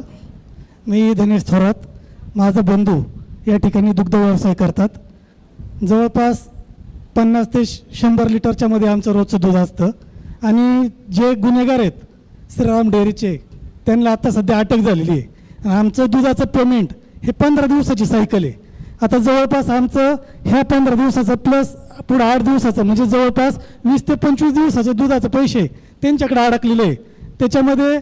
मी धनेश थोरात. माझा बंधू या ठिकाणी दुग्ध व्यवसाय करतात. जवळपास 50 ते 100 लिटरच्या मध्ये आमचं रोजचं दूध असतं. आणि जे गुन्हेगार आहेत श्रीराम डेअरीचे, त्यांना आता सध्या अटक झालेली आहे. आणि आमचं दुधाचं पेमेंट हे 15 दिवसाची सायकल आहे. आता जवळपास आमचं ह्या 15 दिवसाचं प्लस पुढं 8 दिवसाचं, म्हणजे जवळपास 20 ते 25 दिवसाचे दुधाचे पैसे त्यांच्याकडे अडकलेले आहे. त्याच्यामध्ये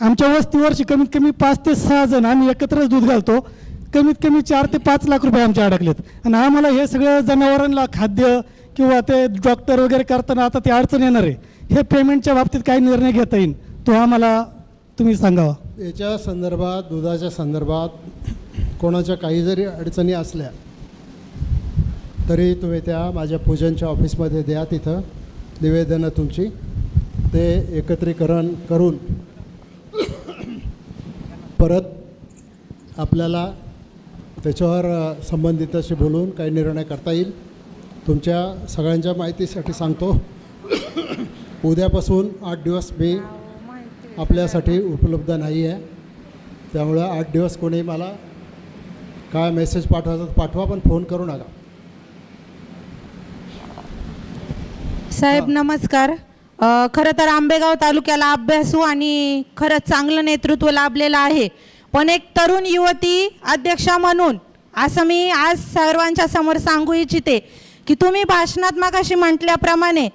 आमच्या वस्तीवरची कमीत कमी 5 ते 6 जण आम्ही एकत्रच दूध घालतो. कमीत कमी 4 ते 5 लाख रुपये आमचे अडकलेत. आणि आम्हाला हे सगळं जनावरांना खाद्य किंवा ते डॉक्टर वगैरे करताना आता ते अडचण येणार आहे. हे पेमेंटच्या बाबतीत काय निर्णय घेता येईल तो आम्हाला तुम्ही सांगावा. याच्या संदर्भात, दुधाच्या संदर्भात कोणाच्या काही जरी अडचणी असल्या तरी तुम्ही त्या माझ्या पूजनच्या ऑफिसमध्ये द्या. तिथं निवेदनं तुमची ते एकत्रीकरण करून परत आपल्याला त्याच्यावर संबंधिताशी बोलून काही निर्णय करता येईल. तुमच्या सगळ्यांच्या माहितीसाठी सांगतो, उद्यापासून 8 दिवस मी आपल्यासाठी उपलब्ध नाही आहे. त्यामुळं 8 दिवस कोणी मला काय मेसेज पाठवायचा पाठवा, पण फोन करू नका. साहेब नमस्कार. खरं तर आंबेगाव तालुक्याला अभ्यासू आणि खरंच चांगलं नेतृत्व लाभलेलं आहे. पण एक तरुण युवती अध्यक्षा म्हणून असं मी आज सर्वांच्या समोर सांगू इच्छिते की तुम्ही भाषणात मगाशी म्हटल्याप्रमाणे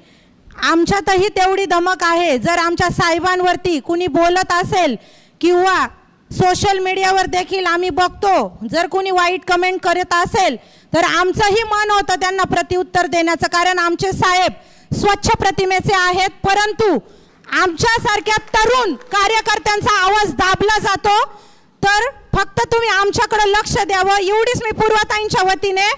आमच्यातही तेवढी धमक आहे. जर आमच्या साहेबांवरती कुणी बोलत असेल किंवा सोशल मीडियावर देखील आम्ही बघतो, जर कुणी वाईट कमेंट करत असेल तर आमचंही मन होतं त्यांना प्रत्युत्तर देण्याचं. कारण आमचे साहेब स्वच्छ प्रतिमेचे आहेत, परंतु आमच्यासारख्या तरुण कार्यकर्त्यांचा आवाज दाबला जातो. तर फक्त तुम्ही आमच्याकडे लक्ष द्यावं एवढीच मी पूर्वताईंच्या वतीने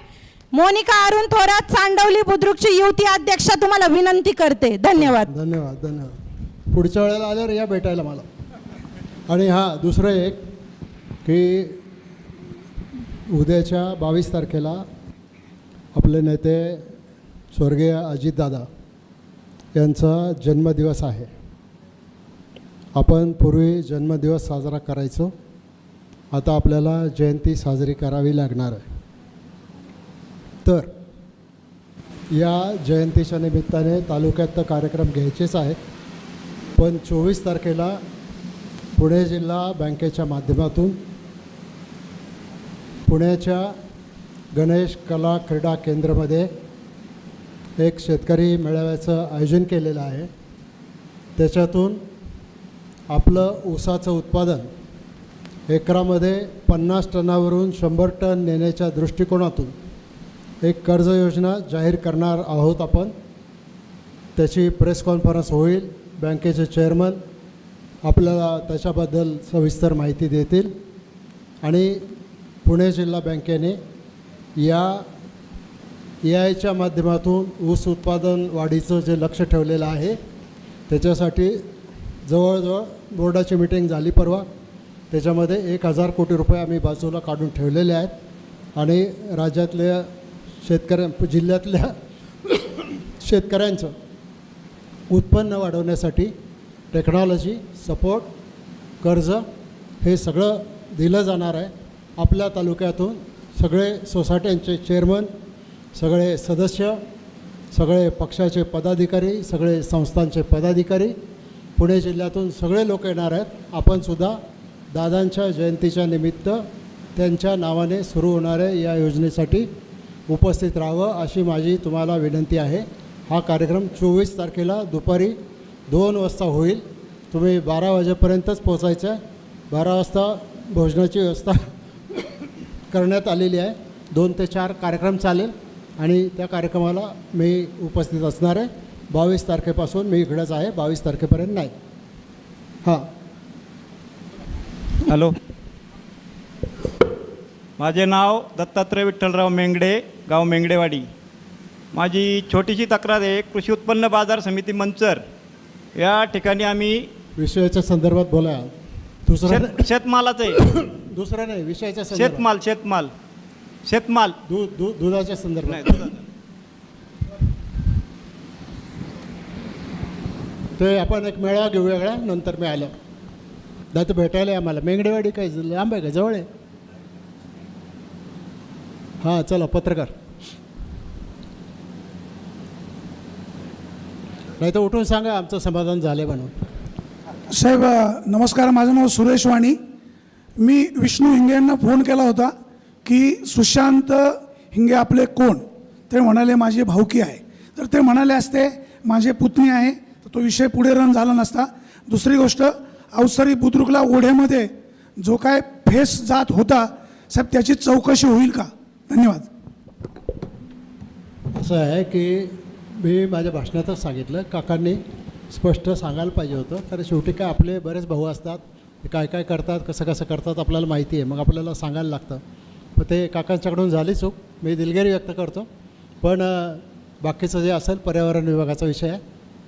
मोनिका अरुण थोरात, चांडवली बुद्रुकची युवती अध्यक्ष तुम्हाला विनंती करते. धन्यवाद. धन्यवाद. धन्यवाद. पुढच्या वेळेला आल्यावर या भेटायला मला. आणि हां, दुसरं एक की उद्याच्या 22 तारखेला आपले नेते स्वर्गीय अजितदादा यांचा जन्मदिवस आहे. आपण पूर्वी जन्मदिवस साजरा करायचो, आता आपल्याला जयंती साजरी करावी लागणार आहे. तर या जयंतीच्या निमित्ताने तालुक्यात तर कार्यक्रम घ्यायचेच आहेत, पण 24 तारखेला पुणे जिल्हा बँकेच्या माध्यमातून पुण्याच्या गणेश कला क्रीडा केंद्रामध्ये एक शेतकरी मेळाव्याचं आयोजन केलेलं आहे. त्याच्यातून आपलं ऊसाचं उत्पादन एकरामध्ये 50 टनावरून 100 टन नेण्याच्या दृष्टिकोनातून एक कर्ज योजना जाहीर करणार आहोत आपण. त्याची प्रेस कॉन्फरन्स होईल. बँकेचे चेअरमन आपल्याला त्याच्याबद्दल सविस्तर माहिती देतील. आणि पुणे जिल्हा बँकेने या AIच्या माध्यमातून ऊस उत्पादन वाढीचं जे लक्ष ठेवलेलं आहे त्याच्यासाठी जवळजवळ बोर्डाची मीटिंग झाली परवा. त्याच्यामध्ये 1000 कोटी रुपये आम्ही बाजूला काढून ठेवलेले आहेत. आणि राज्यातल्या जिल्ह्यातल्या शेतकऱ्यांचं उत्पन्न वाढवण्यासाठी टेक्नॉलॉजी सपोर्ट, कर्ज हे सगळं दिलं जाणार आहे. आपल्या तालुक्यातून सगळे सोसायट्यांचे चेअरमन, सगळे सदस्य, सगळे पक्षाचे पदाधिकारी, सगळे संस्थांचे पदाधिकारी, पुणे जिल्ह्यातून सगळे लोक येणार आहेत. आपणसुद्धा दादांच्या जयंतीच्या निमित्त त्यांच्या नावाने सुरू होणाऱ्या या योजनेसाठी उपस्थित राहावं अशी माझी तुम्हाला विनंती आहे. हा कार्यक्रम 24 तारखेला दुपारी 2 वाजता होईल. तुम्ही 12 वाजेपर्यंतच पोचायचं आहे. 12 वाजता भोजनाची व्यवस्था करण्यात आलेली आहे. 2 ते 4 कार्यक्रम चालेल आणि त्या कार्यक्रमाला मी उपस्थित असणार आहे. 22 तारखेपासून मी इकडेच आहे, 22 तारखेपर्यंत नाही. हां, हॅलो, माझे नाव दत्तात्रय विठ्ठलराव मेंगडे, गाव मेंगडेवाडी. माझी छोटीशी तक्रार आहे. कृषी उत्पन्न बाजार समिती मंचर या ठिकाणी आम्ही विषयाच्या संदर्भात बोला. दुसरं शेतमालाचं आहे. दुसरं नाही, विषयाच्या संदर्भात. शेतमाल दुधाच्या संदर्भात नाही, दुधाचं. ते आपण एक मेळावा घेऊ वेगळा, नंतर मी आलो. दादा भेटायला आम्हाला. मेंगडेवाडी काय लांब आहे का, जवळ आहे? हां, चला पत्रकार. नाही तर उठून सांगा आमचं समाधान झालं म्हणून. साहेब नमस्कार, माझं नाव सुरेश वाणी. मी विष्णू हिंगे यांना फोन केला होता की सुशांत हिंगे आपले कोण. ते म्हणाले माझी भाऊकी आहे. तर ते म्हणाले असते माझे पुतणी आहे तर तो विषय पुढे रन झाला नसता. दुसरी गोष्ट, अवसरी बुद्रुकला ओढ्यामध्ये जो काय फेस जात होता साहेब त्याची चौकशी होईल का? धन्यवाद. असं आहे की मी माझ्या भाषणातच सांगितलं, काकांनी स्पष्ट सांगायला पाहिजे होतं. कारण शेवटी काय आपले बरेच भाऊ असतात, ते काय काय करतात, कसं कसं करतात आपल्याला माहिती आहे. मग आपल्याला सांगायला लागतं. मग ते काकांच्याकडून झाली चूक, मी दिलगिरी व्यक्त करतो. पण बाकीचं जे असेल पर्यावरण विभागाचा विषय आहे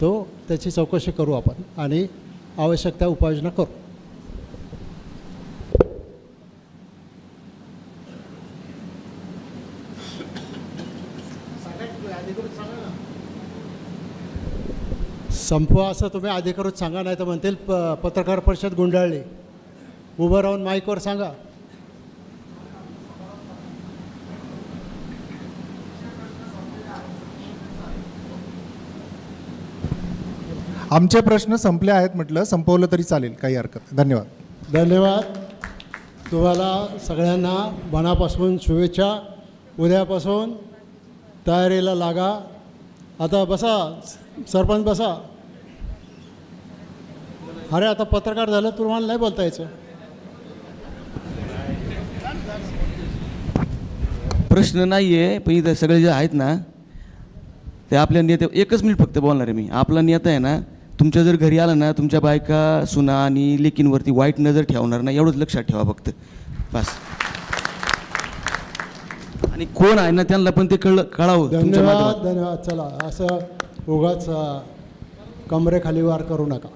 तो त्याची चौकशी करू आपण आणि आवश्यक त्या उपाययोजना करू. संपवा असं तुम्ही अधिकृत सांगा, नाही तर म्हणतील पत्रकार परिषद गुंडाळली. उभं राहून माईकवर सांगा. आमचे प्रश्न संपले आहेत म्हटलं, संपवलं तरी चालेल, काही हरकत नाही. धन्यवाद. धन्यवाद. तुम्हाला सगळ्यांना मनापासून शुभेच्छा. उद्यापासून तयारीला लागा. आता बसा सरपंच, बसा. अरे आता पत्रकार झालं, तुम्हाला नाही बोलता यायचं. प्रश्न नाही आहे, पण इथं सगळे जे आहेत ना ते आपल्या नेते, एकच मिनिट फक्त बोलणार आहे मी. आपला नेता आहे ना, तुमच्या जर घरी आला ना, तुमच्या बायका सुना आणि लेकींवरती वाईट नजर ठेवणार ना, एवढंच लक्षात ठेवा फक्त, बस. आणि कोण आहे ना त्यांना पण ते कळावं तुमच्या धन्यवाद माध्यमातून. धन्यवाद. चला, असं उगाच कमरेखाली वार करू नका.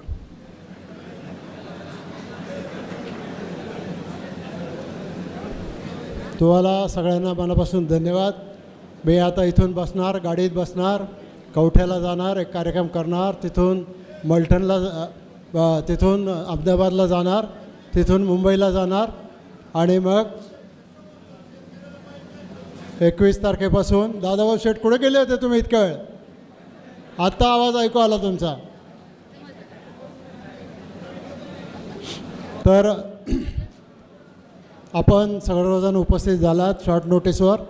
तुम्हाला सगळ्यांना मनापासून धन्यवाद. मी आता इथून बसणार, गाडीत बसणार, कवठ्याला जाणार, एक कार्यक्रम करणार, तिथून मलठणला तिथून अहमदाबादला जाणार, तिथून मुंबईला जाणार आणि मग 21 तारखेपासून दादाभाऊ शेठ कुठे गेले होते तुम्ही इतक्या वेळ? आत्ता आवाज ऐकू आला तुमचा. तर आपण सर्वजण उपस्थित झालात शॉर्ट नोटीसवर.